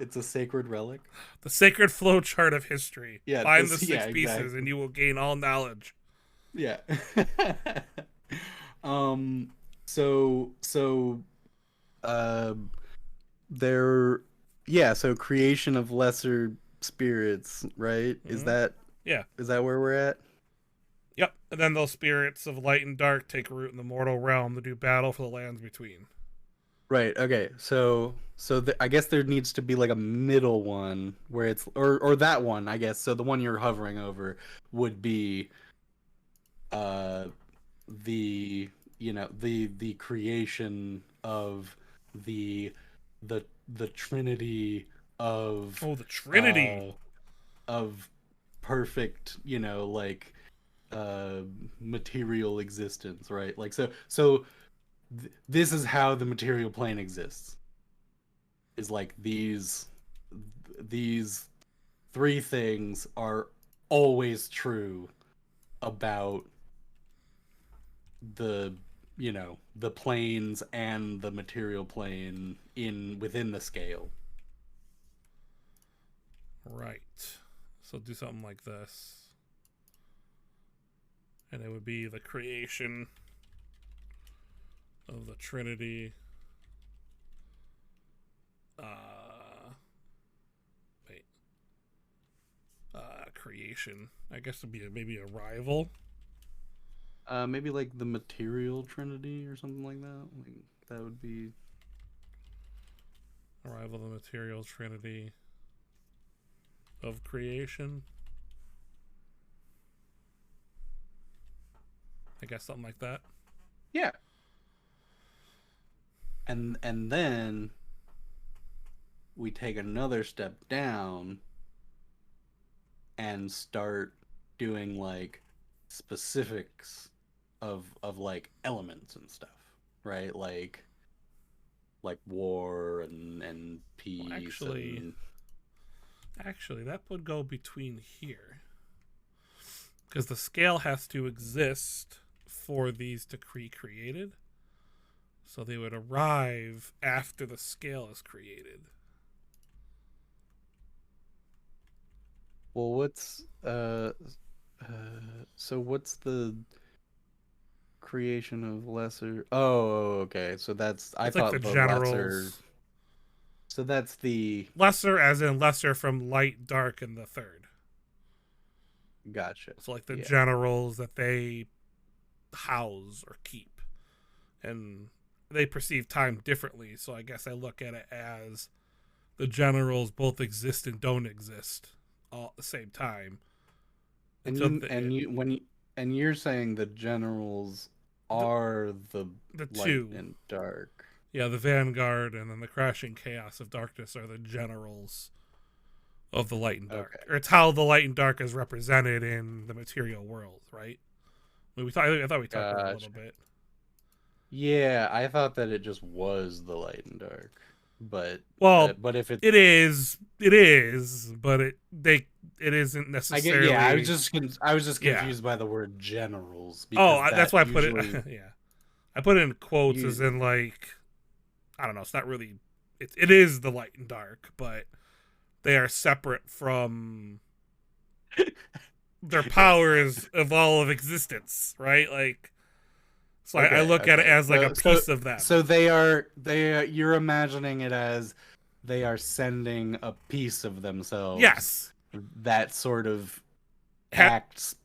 It's a sacred relic. The sacred flow chart of history. Yeah. Find the This. Yeah. six pieces and Exactly. you will gain all knowledge. Yeah. um. So. Uh. There. Yeah. So creation of lesser spirits, right? Hmm. Yeah. Is that where we're at? Yep. And then those spirits of light and dark take root in the mortal realm to do battle for the lands between. Right. Okay. I guess there needs to be like a middle one where it's or that one, I guess. So the one you're hovering over would be uh the the creation of the the trinity Oh, the Trinity. uh of perfect, like uh material existence, right? Like this is how the material plane exists, is like these three things are always true about the the planes and the material plane in within the scale. Right. So do something like this. And it would be the creation of the Trinity. Wait. Creation. I guess it'd be maybe a rival. Maybe like the material trinity or something like that. Like that would be A rival of the material Trinity of creation. I guess something like that. yeah. And then we take another step down and start doing like specifics of like elements and stuff, right? Like war and Well, peace and actually, that would go between here. Because the scale has to exist for these to be created. So they would arrive after the scale is created. well, so what's the creation of lesser? Oh, okay. So that's I It's like the thought the lesser. generals. So that's the Lesser, as in lesser from light, dark, and the third. gotcha. So, like the Yeah. generals that they house or keep. And they perceive time differently. So, I guess I look at it as the generals both exist and don't exist all at the same time. And Until you're saying the generals are the light two, and dark. yeah, the vanguard and then the crashing chaos of darkness are the generals of the light and dark. Okay. Or it's how the light and dark is represented in the material world, right? I thought we talked about it a Gotcha. little bit. Yeah, I thought that it just was the light and dark, but Well, but if it's it is, but it isn't I get yeah, necessarily. I was just Yeah. confused by the word generals Oh, because that's that why I put it. usually Yeah, I put it in quotes as you in like, I don't know. It's not really. It is the light and dark, but they are separate from their powers of all of existence, right? Like, so I okay, look at it okay. as like a piece of them. So they are you're imagining it as they are sending a piece of themselves Yes, that sort of ha- acts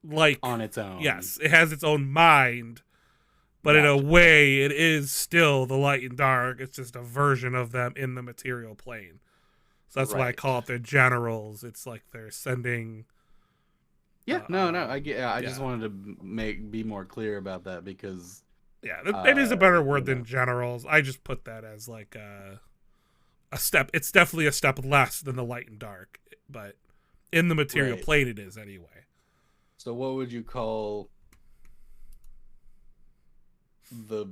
like on its own. yes, it has its own mind, but in a Gotcha. way, it is still the light and dark. It's just a version of them in the material plane. So that's why I Right. call it their generals. It's like they're sending. Yeah, no, I get. Yeah, I just Yeah, wanted to be more clear about that because, yeah. Maybe it's a better you word than know, generals. I just put that as like a step. It's definitely a step less than the light and dark, but in the material right. plane, it is anyway. So, what would you call the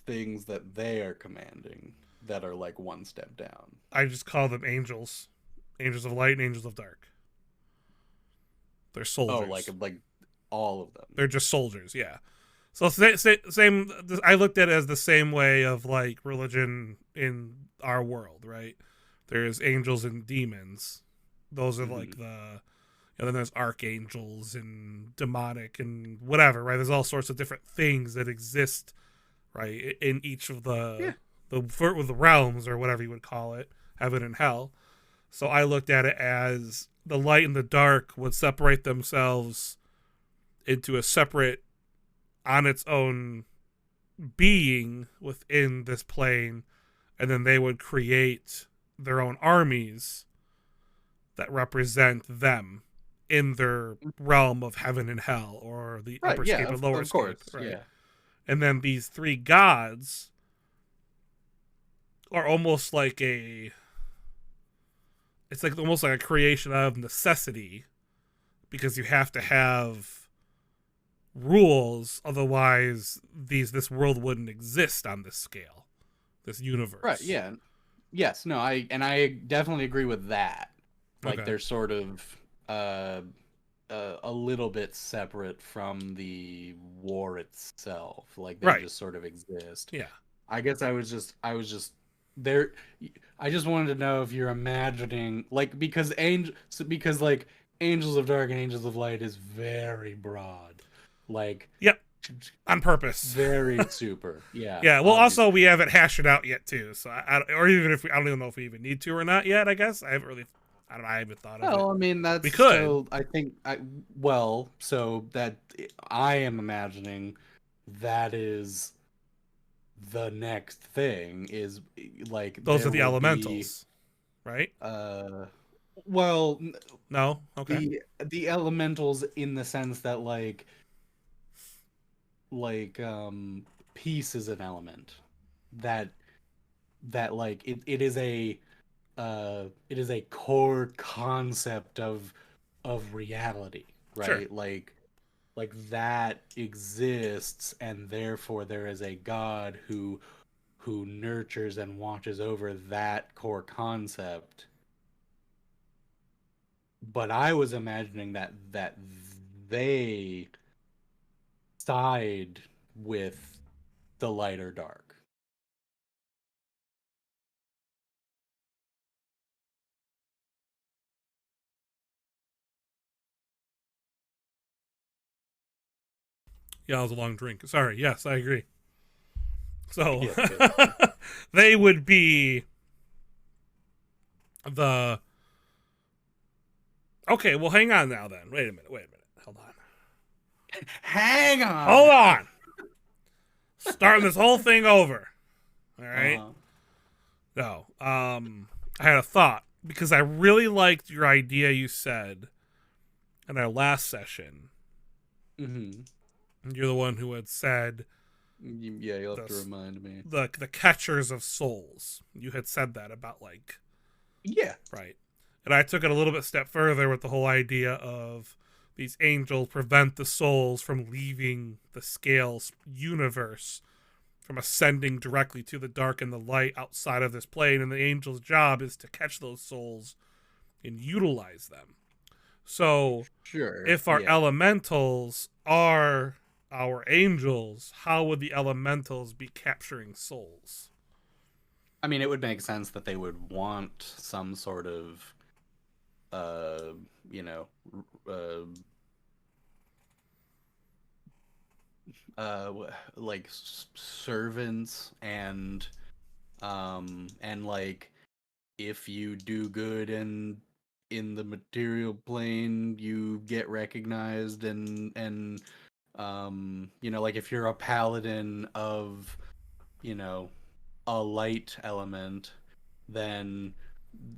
things that they are commanding that are like one step down? I just call them angels, angels of light and angels of dark. They're Oh, soldiers. like all of them. They're just soldiers. Yeah. So same. I looked at it as the same way of like religion in our world, right? There's angels and demons. Those are Hmm. like the And then there's archangels and demonic and whatever, right? There's all sorts of different things that exist, right, in each of the realms, or whatever you would call it, heaven and hell. So I looked at it as the light and the dark would separate themselves into a separate, on its own being within this plane, and then they would create their own armies that represent them in their realm of heaven and hell, or the upper scape and lower scape, right? Yeah. And then these three gods are almost like it's like almost like a creation of necessity, because you have to have rules, otherwise this world wouldn't exist on this scale, this universe. Right, yeah. Yes, no, I definitely agree with that. Like, Okay. they're sort of a little bit separate from the war itself. Like, they Right. just sort of exist. Yeah. I guess I was just there. I just wanted to know if you're imagining, like, because like Angels of Dark and Angels of Light is very broad. Like, yep, on purpose. Very super. Yeah. Yeah. Well, obviously. Also, we haven't hashed it out yet, too. So, or even if I don't even know if we even need to or not yet. I guess I haven't thought of it. Well, I mean, that's we could. So I think so that I am imagining that is the next thing, is like those are the elementals, right? Well, no, okay. The elementals, in the sense that like peace is an element that like it is a core concept of reality, right? Sure. Like that exists, and therefore there is a God who nurtures and watches over that core concept. But I was imagining that they side with the light or dark. Yeah, it was a long drink. Sorry. Yes, I agree. So they would be the. Okay, well, hang on now then. Wait a minute. Hold on. Hang on. Hold on. Starting this whole thing over. All right. No. I had a thought, because I really liked your idea you said in our last session. Mm-hmm. You're the one who had said, yeah, you'll have to remind me. The catchers of souls. You had said that about, like... Yeah. Right. And I took it a little bit step further with the whole idea of these angels prevent the souls from leaving the scales universe, from ascending directly to the dark and the light outside of this plane, and the angel's job is to catch those souls and utilize them. So, sure, if our elementals are our angels, how would the elementals be capturing souls? I mean, it would make sense that they would want some sort of, like servants, and like, if you do good in the material plane, you get recognized, and like, if you're a paladin of, a light element, then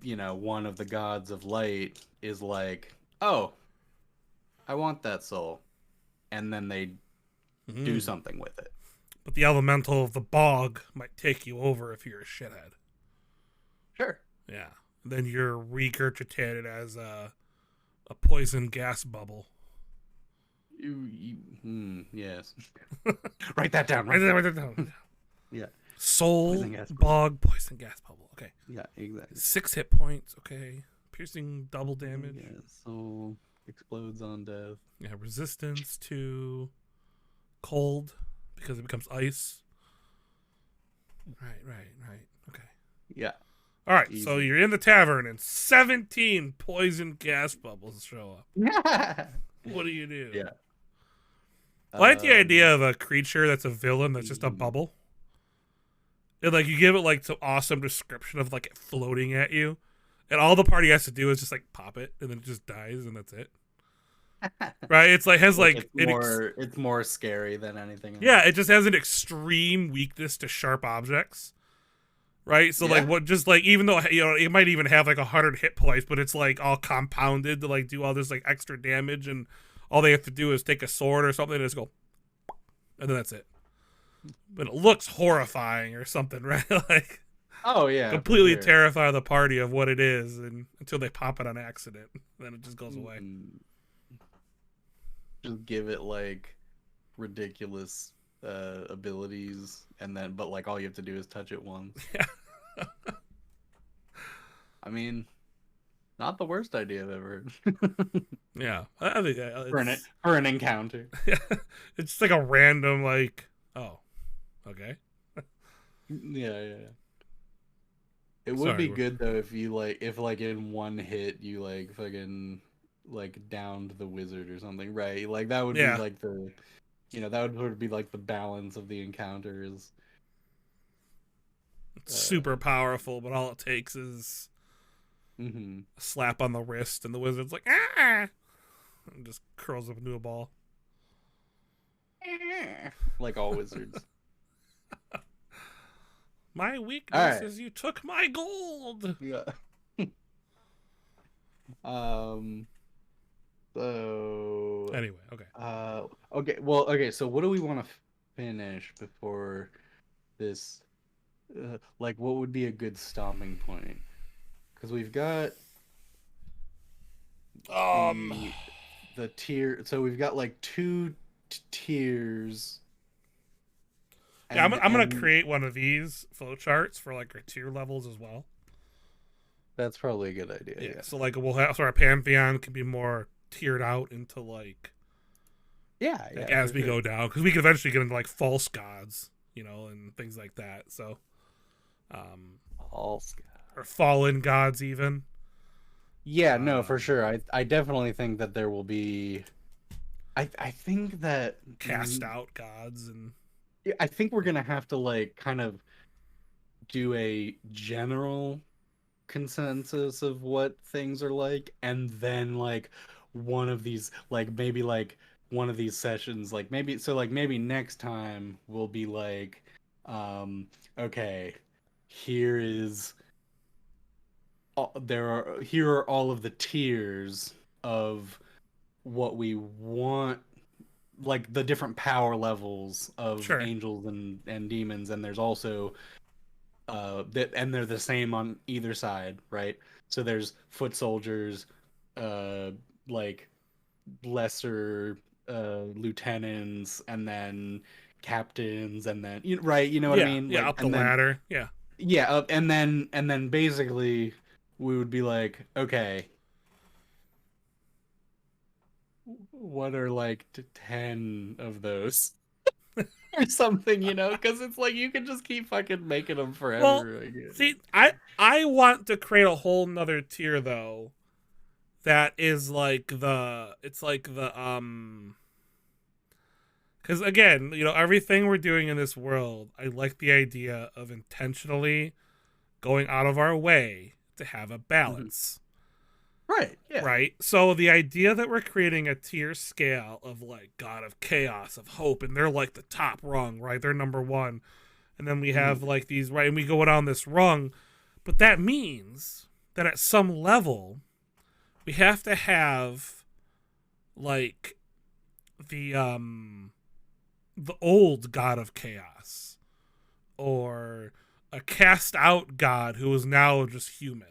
one of the gods of light is like, oh, I want that soul, and then they do something with it. But the elemental of the bog might take you over if you're a shithead. Sure. Yeah. Then you're regurgitated as a poison gas bubble. Yes. Write that down. Write that down. Yeah. Soul, bog, poison gas bubble. Okay. Yeah, exactly. 6 hit points. Okay. Piercing double damage. Yeah, soul explodes on death. Yeah, resistance to cold because it becomes ice. Right. Okay. Yeah. All right, so Easy. you're in the tavern and 17 poison gas bubbles show up. What do you do? Yeah. I like the idea of a creature that's a villain that's just a bubble. And like you give it like some awesome description of like it floating at you, and all the party has to do is just like pop it, and then it just dies, and that's it. Right? It's like has like it's more scary than anything else. Yeah, it just has an extreme weakness to sharp objects. Right? So like what just like even though it might even have like 100 hit points, but it's like all compounded to like do all this like extra damage, and all they have to do is take a sword or something and just go, and then that's it. But it looks horrifying or something, right? Like, oh yeah, completely terrify the party of what it is, and until they pop it on accident, then it just goes away. Just give it like ridiculous abilities, and then but like all you have to do is touch it once. Yeah. I mean, not the worst idea I've ever heard. Yeah, I think for an encounter. It's just like a random like, oh, okay. Yeah. It would be good though if you if in one hit you like fucking like downed the wizard or something, right? Like that would be like the, that would be like the balance of the encounters. It's super powerful, but all it takes is a slap on the wrist, and the wizard's like, ah, and just curls up into a ball. Like all wizards. My weakness is you took my gold. Yeah. So anyway, okay. So what do we want to finish before this? Like, what would be a good stopping point? Because we've got the tier. So we've got like 2 tiers. Yeah, I'm gonna create one of these flowcharts for like our tier levels as well. That's probably a good idea. Yeah. So like we'll have our pantheon can be more tiered out into like as we go down, because we can eventually get into like false gods, and things like that. So, false gods or fallen gods even. Yeah, no, for sure. I definitely think that there will be. I think that cast out gods, and I think we're gonna have to like kind of do a general consensus of what things are like, and then like one of these maybe one of these sessions maybe next time we'll be like okay, here are all of the tiers of what we want, like the different power levels of angels and demons, and there's also and they're the same on either side, right? So there's foot soldiers, like lesser lieutenants, and then captains, and then right, you know what I mean? Yeah, up the ladder. Yeah, and then basically we would be like, okay, what are like 10 of those? Or something, because it's like you can just keep fucking making them forever. Well, see, I want to create a whole nother tier though, that is like because again, everything we're doing in this world, I like the idea of intentionally going out of our way to have a balance. Right, yeah. Right? So the idea that we're creating a tier scale of like God of Chaos, of Hope, and they're like the top rung, right? They're number 1. And then we have like these, right? And we go down this rung. But that means that at some level, we have to have like the old God of Chaos, or a cast out God who is now just human.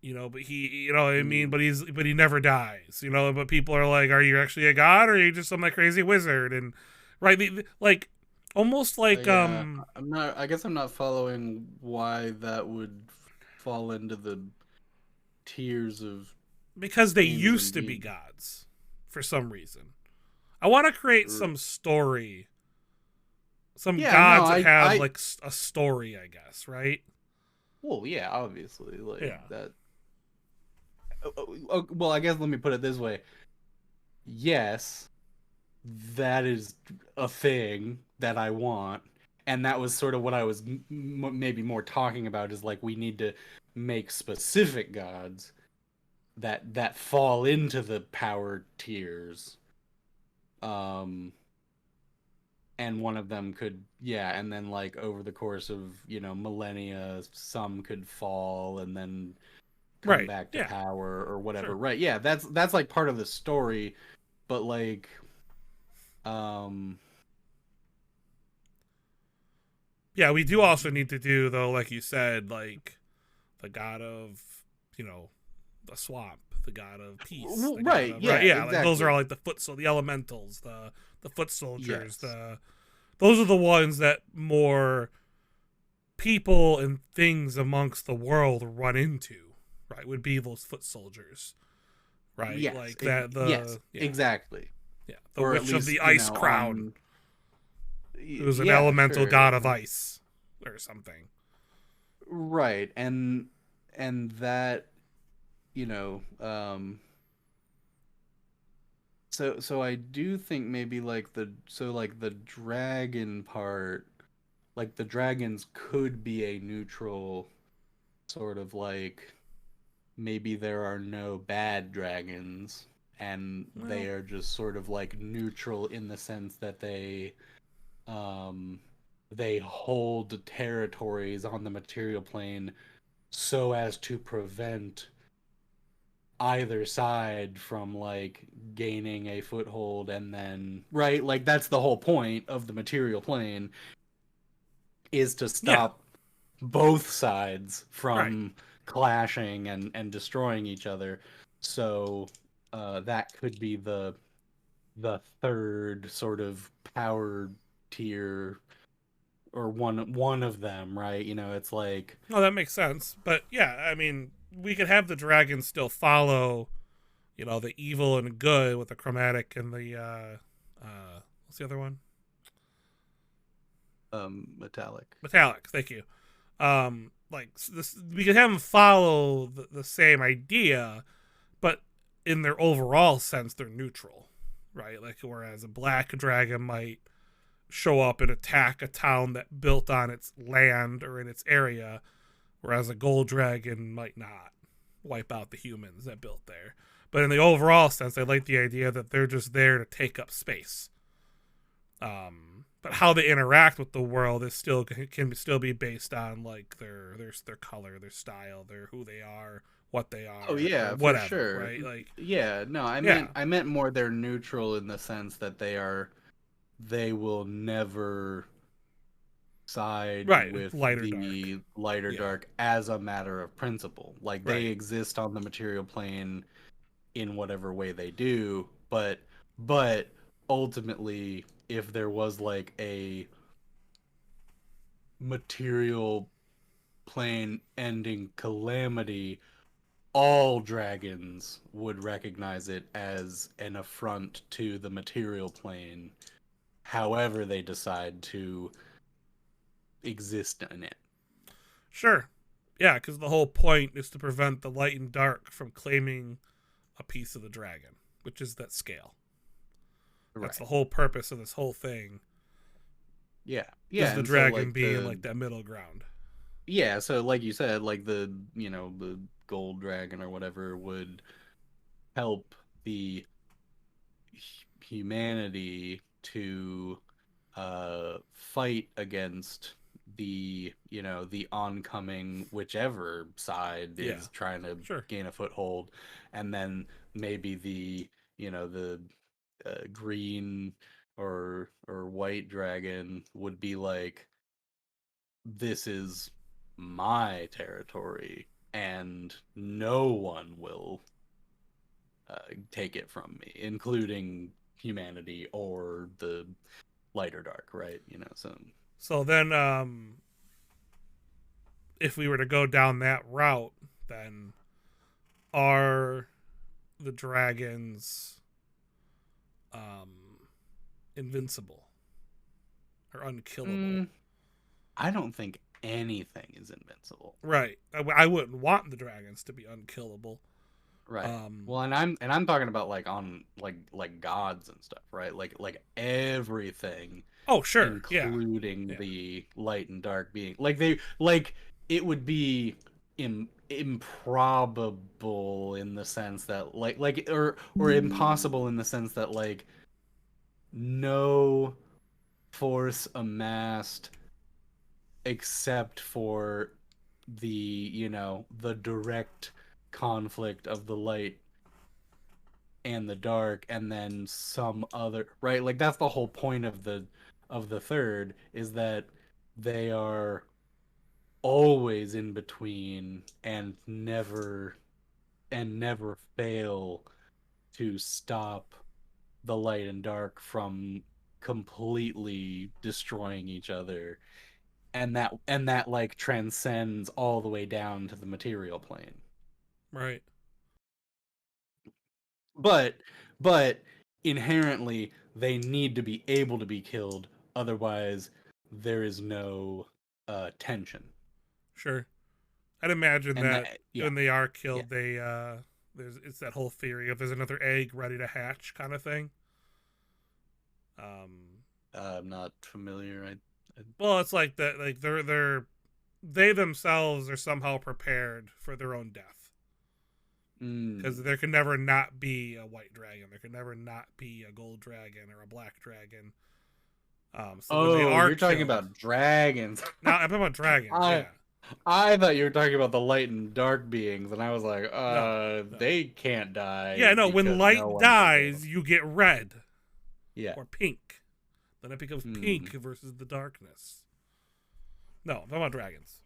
But he, what I mean? But he never dies, but people are like, are you actually a god, or are you just some like crazy wizard? And right, like almost like I guess I'm not following why that would fall into the tiers of, because they used to be gods for some reason. I want to create some story, some gods that have like a story, I guess, right? Well, yeah, obviously, like Yeah. that. Well, I guess let me put it this way. Yes, that is a thing that I want, and that was sort of what I was maybe more talking about. Is like we need to make specific gods that fall into the power tiers. Um, and one of them could, yeah, and then like over the course of millennia, some could fall and then come Right. back to Yeah. power or whatever. Sure. Right? Yeah, that's like part of the story, but like, um, Yeah, we do also need to do though, like you said, like the god of, you know, the swamp, the god of peace, the god right? of right. Yeah, Yeah, like those are exactly. all like the elementals, the foot soldiers, Yes. those are the ones that more people and things amongst the world run into, right? Would be those foot soldiers, right? Yes. Like that Yes. the yeah. Exactly. Yeah, the Or at witch of least the ice crown, on. who's an Yeah, elemental sure. god of ice or something. Right, and that you know so I do think maybe like the dragon part, like the dragons could be a neutral sort of like, maybe there are no bad dragons and they Well, are just sort of like neutral in the sense that um they hold territories on the material plane so as to prevent either side from like gaining a foothold, and then right, like that's the whole point of the material plane, is to yeah, stop both sides right. from clashing and destroying each other. So that could be the third sort of power tier, or one of them, right? It's like, No, that makes sense. But yeah, I mean, we could have the dragons still follow, the evil and good with the chromatic and the what's the other one? metallic. Metallic. Thank you. Like this, we could have them follow the same idea, but in their overall sense, they're neutral, right? Like whereas a black dragon might show up and attack a town that built on its land or in its area, whereas a gold dragon might not wipe out the humans that built there. But in the overall sense, I like the idea that they're just there to take up space. But how they interact with the world is still can still be based on like their color, their style, their who they are, what they Oh are, or yeah, for whatever, sure. right? Like, Yeah, no, I yeah, meant I meant more they're neutral in the sense that they will never side right, with light or dark, the lighter yeah, dark as a matter of principle. Like they right, exist on the material plane in whatever way they do, but ultimately if there was like a material plane ending calamity, all dragons would recognize it as an affront to the material plane, however they decide to exist in it. sure, yeah, because the whole point is to prevent the light and dark from claiming a piece of the dragon, which is that scale. That's the Right. whole purpose of this whole thing. Yeah. Is Yeah, the and so dragon like being like that middle ground? so like you said, like the gold dragon or whatever would help the humanity to fight against the oncoming whichever side Yeah, is trying to sure. gain a foothold, and then maybe the green or white dragon would be like, this is my territory and no one will take it from me, including humanity or the light or dark, right? So So then, if we were to go down that route, then are the dragons um, invincible or unkillable? mm, I don't think anything is invincible. Right. I wouldn't want the dragons to be unkillable. Right. Um. Well, and I'm talking about like on like gods and stuff, right? Like everything, Oh, sure. Yeah. including Yeah. the light and dark being. It would be improbable in the sense that or impossible in the sense that like no force amassed except for the, the direct conflict of the light and the dark, and then some other, right? Like that's the whole point of the third, is that they are always in between and never fail to stop the light and dark from completely destroying each other, and that like transcends all the way down to the material plane. Right. But inherently they need to be able to be killed, otherwise there is no tension. Sure. I'd imagine And that that, yeah, when they are yeah. killed, they there's it's that whole theory of there's another egg ready to hatch kind of thing. Um. I'm not familiar. I Well, it's like that. Like they themselves are somehow prepared for their own death because mm. there can never not be a white dragon. There can never not be a gold dragon or a black dragon. So when they Oh, are you're talking killed, about dragons. now I'm talking about dragons. I Yeah. I thought you were talking about the light and dark beings, and I was like, No. No. they can't die Yeah. No. When because no light one can kill them. dies, you get red Yeah. or pink. Then it becomes Hmm. pink versus the darkness. No, I'm talking about dragons.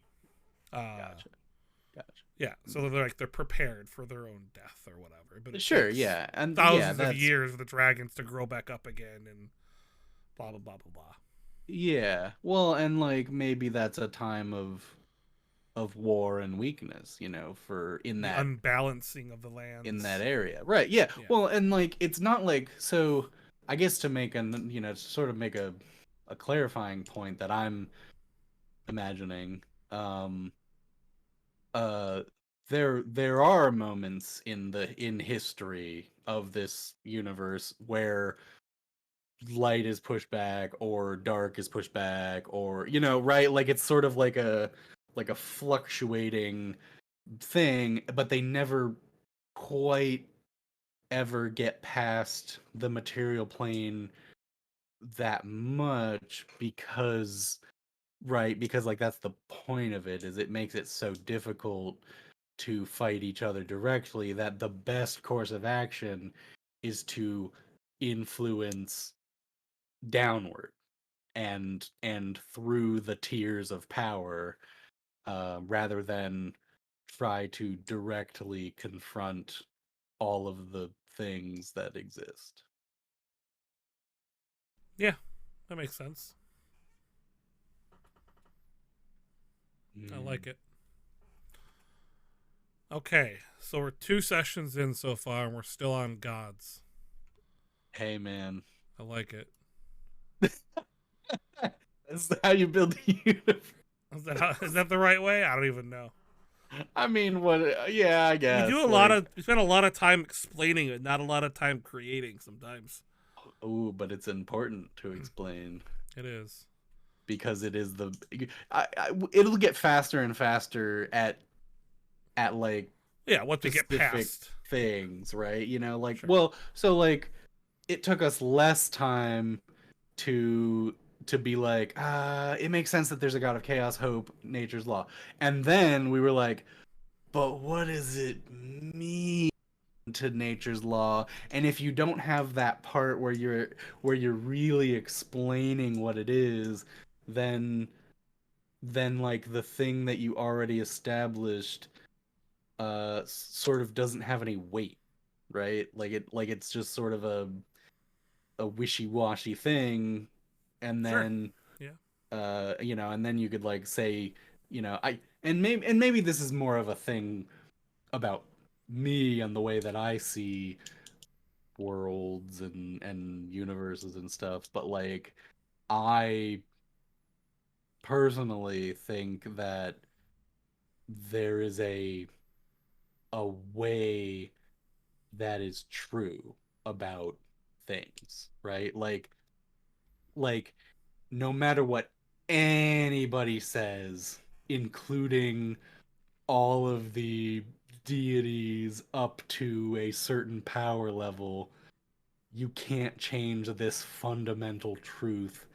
Uh, Gotcha. Gotcha. yeah. So they're prepared for their own death or whatever. But it Sure, takes yeah. And yeah, thousands of that's years for the dragons to grow back up again and blah blah blah blah blah. yeah. Well, and like maybe that's a time of war and weakness, for The unbalancing of the in that lands. area. Right. Yeah. Yeah. Well, and like it's not like, so I guess to make an, to sort of make a clarifying point that I'm imagining, um uh there are moments in history of this universe where light is pushed back or dark is pushed back, or right, like it's sort of like a fluctuating thing, but they never quite ever get past the material plane that much, because right, because like that's the point of it, is it makes it so difficult to fight each other directly, that the best course of action is to influence downward and through the tiers of power, rather than try to directly confront all of the things that exist. Yeah. That makes sense. I Mm. like it. Okay. So we're 2 sessions in so far and we're still on gods. Hey man, I like it. that's how you build the universe. Is that the right way? I don't even know. I mean, what? Yeah, I guess. Like, We spend a lot of time explaining it, not a lot of time creating sometimes. oh, but it's important to explain It is. because it is it'll get faster and faster at like Yeah, once we get specific past. things, right? Like, Sure. well, so like it took us less time to be like, it makes sense that there's a god of chaos, hope, nature's law. And then we were like, but what does it mean to nature's law? And if you don't have that part where you're really explaining what it is, then like the thing that you already established sort of doesn't have any weight, right? It's just sort of a wishy-washy thing. And Sure. then Yeah. and then you could like say, I and maybe this is more of a thing about me and the way that I see worlds and universes and stuff, but like I personally think that there is a way that is true about things, right? Like no matter what anybody says, including all of the deities up to a certain power level, you can't change this fundamental truth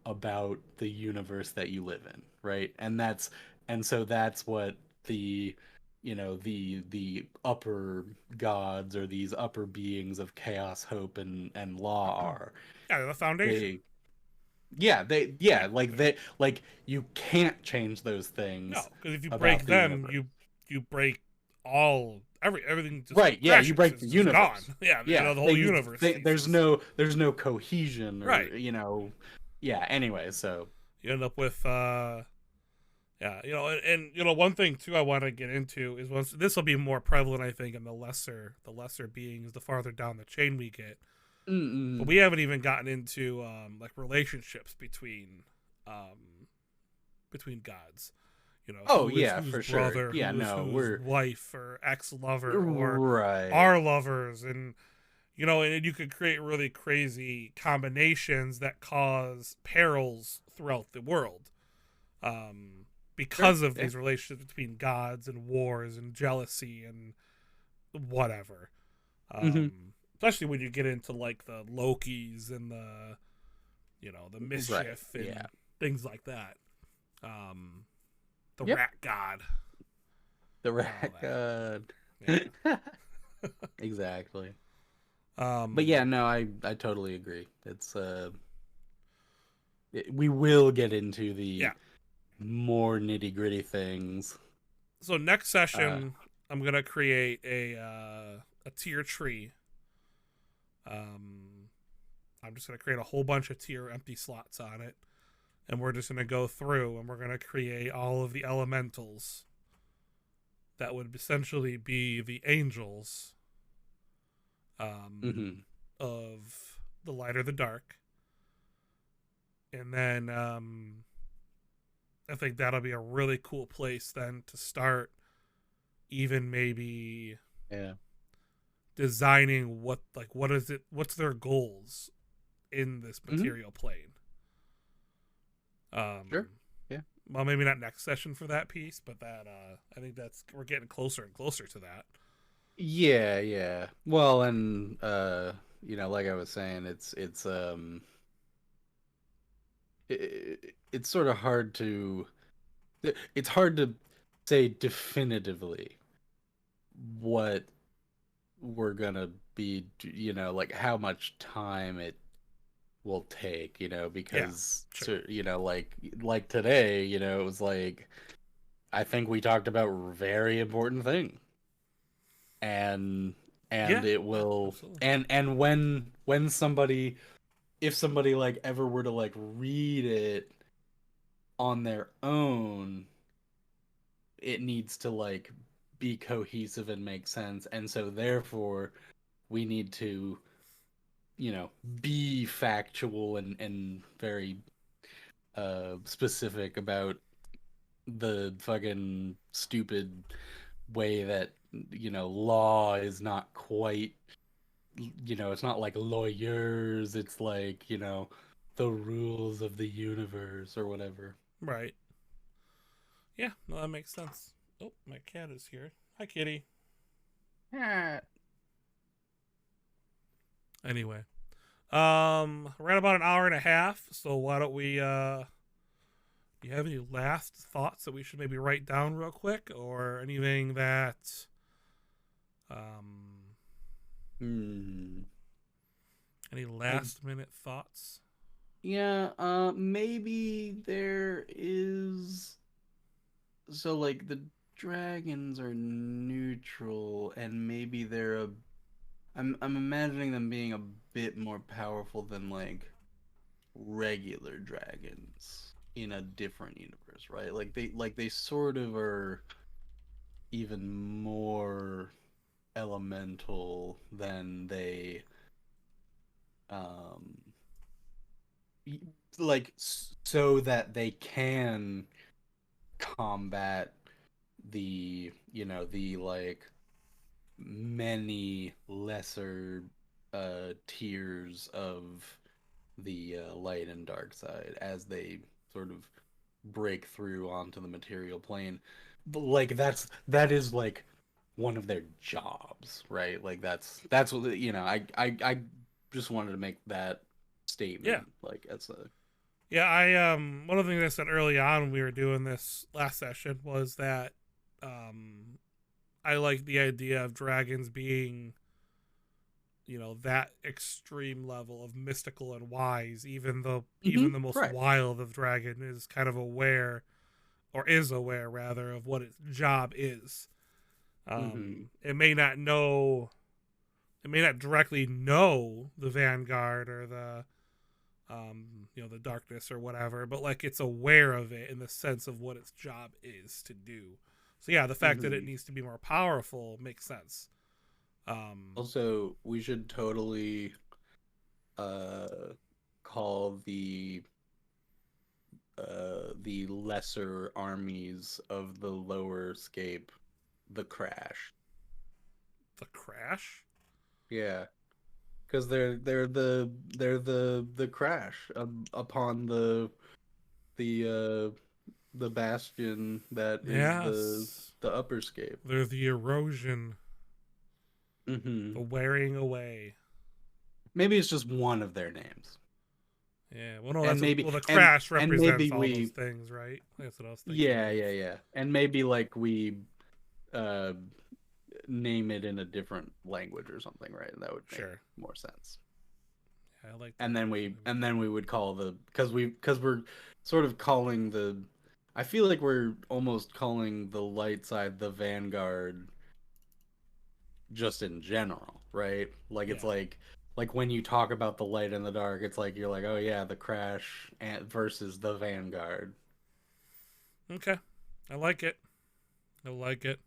about the universe that you live in, right? And so that's what the the upper gods or these upper beings of chaos, hope, and law are. Yeah, the foundation. They Yeah, like you can't change those no, things because if you break about the them, universe. you break everything just Right, yeah, you crashes. break It's the just gone. universe. Yeah, Yeah, the whole universe ceases. there's no cohesion Right. or yeah, anyway, so You end up with yeah, and one thing too I want to get into is once this will be more prevalent, I think, in the lesser beings the farther down the chain we get. But mm-mm. we haven't even gotten into like relationships um between gods. Oh Who is yeah, whose for sure. brother, Yeah, who is no, whose we're wife or ex lover or right. our lovers, and and you could create really crazy combinations that cause perils throughout the world, Sure. because of Yeah. these relationships between gods and wars and jealousy and whatever. Hmm. Especially when you get into like the Lokis and the Right. mischief Yeah. and things like that. Um, the Yep. rat god The and all rat that. god. Yeah. Exactly. But Um, yeah, no, I totally agree. We will get into yeah. the more nitty-gritty things. So next Uh session, I'm gonna create a tier tree. Um, I'm just gonna create a whole bunch of tier empty slots on it, and we're just gonna go through and we're gonna create all of the elementals that would essentially be the angels, um, mhm. of the light or the dark, and then I think that'll be a really cool place then to start. Even maybe Yeah. designing what is it? What's their goals in this Mhm. material plane? Sure. Um, Yeah. well, maybe not next session for that piece, but that I think that's we're getting closer and closer to that. Yeah, yeah. Well, and like I was saying, it's sort of hard to it's hard to say definitively what we're gonna be, like how much time it will take, Yeah, because sure. like today, it was like I think we talked about very important thing, and Yeah, it yeah, will, absolutely. and when somebody, if somebody like ever were to like read it on their own, it needs to like be cohesive and make sense, and so therefore we need to be factual and very specific about the fucking stupid way that law is not quite, it's not like lawyers, it's like the rules of the universe or whatever. Right. Yeah, no, that makes sense. Oh, my cat is here. Hi, kitty. Yeah. Anyway, we're at about an hour and a half, so why don't we do you have any last thoughts that we should maybe write down real quick, or anything that um Hmm. any I last minute thoughts? Yeah, maybe there is, so like the dragons are neutral and maybe they're a, I'm imagining them being a bit more powerful than like regular dragons in a different universe, right? Like they sort of are even more elemental than they um like so that they can combat the the like many lesser tiers of the light and dark side as they sort of break through onto the material plane. But like that is like one of their jobs, right? Like that's what I just wanted to make that Yeah. statement like as a Yeah, I one of the things I said early on when we were doing this last session was that um I like the idea of dragons being, that extreme level of mystical and wise, even though even the most right. wild of dragon is kind of aware, or is aware rather, of what its job is. It may not know, it may not directly know the vanguard or the darkness or whatever, but like it's aware of it in the sense of what its job is to do. So yeah, the fact that it needs to be more powerful makes sense. Also, we should totally call the lesser armies of the lower scape the crash. The crash? Yeah, because they're the crash upon the the bastion that is Yes. the upper scape. They're the erosion, Mm-hmm. the wearing away. Maybe it's just one of their names. Yeah, well, no, And that's what, maybe well, the crash and represents maybe all those we things, right? That's what I was thinking yeah, of. yeah, yeah. And maybe like we uh name it in a different language or something, right? That would make Sure. more sense. Yeah, I like And that. then we would call the because we're sort of calling the I feel like we're almost calling the light side the vanguard just in general, right? Like it's Yeah. like when you talk about the light and the dark, it's like you're like, oh yeah, the crash versus the vanguard. Okay. I like it. I like it.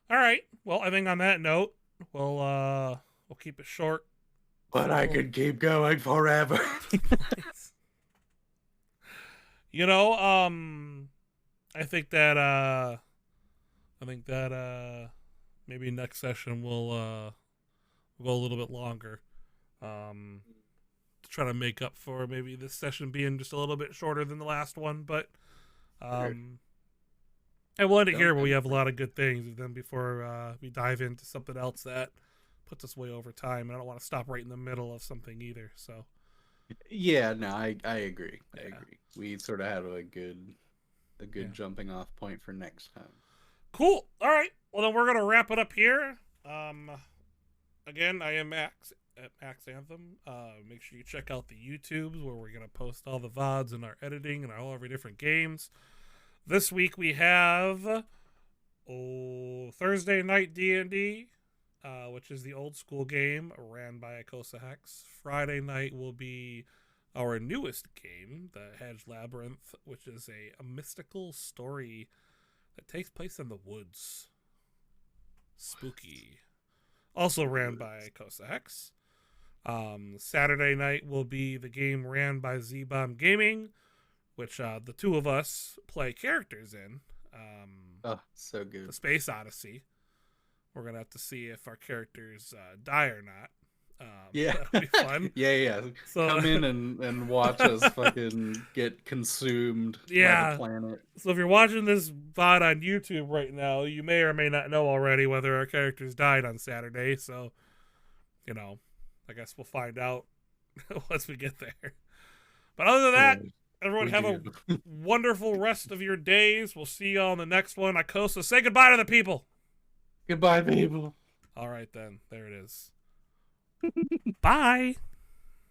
All right. Well, I think on that note, we'll keep it short. But I Simple. could keep going forever. You know, I think that maybe next session we'll go a little bit longer. To try to make up for maybe this session being just a little bit shorter than the last one, but um and we'll end it here, but we have a lot of good things. And then before we dive into something else that puts us way over time, and I don't want to stop right in the middle of something either. So Yeah, no, I agree. yeah. I agree. We sort of had a good Yeah. jumping off point for next time. Cool. All right. Well, then we're gonna wrap it up here. Again, I am Max at Max Anthem. Make sure you check out the YouTubes where we're gonna post all the VODs and our editing and all of our different games. This week we have Thursday night D&D, which is the old school game ran by Akosa Hex. Friday night will be our newest game, the Hedge Labyrinth, which is a mystical story that takes place in the woods. Spooky. Also ran by Akosa Hex. Saturday night will be the game ran by Z-Bomb Gaming, which the two of us play characters in. Oh, so good. The Space Odyssey. We're going to have to see if our characters die or not. Yeah. That'll be fun. yeah. So, come in and watch us fucking get consumed by the planet. So if you're watching this VOD on YouTube right now, you may or may not know already whether our characters died on Saturday. So, I guess we'll find out once we get there. But other than that, everyone have a wonderful rest of your days. We'll see you all in the next one. Akosa, say goodbye to the people. Goodbye, people. All right, then. There it is. Bye.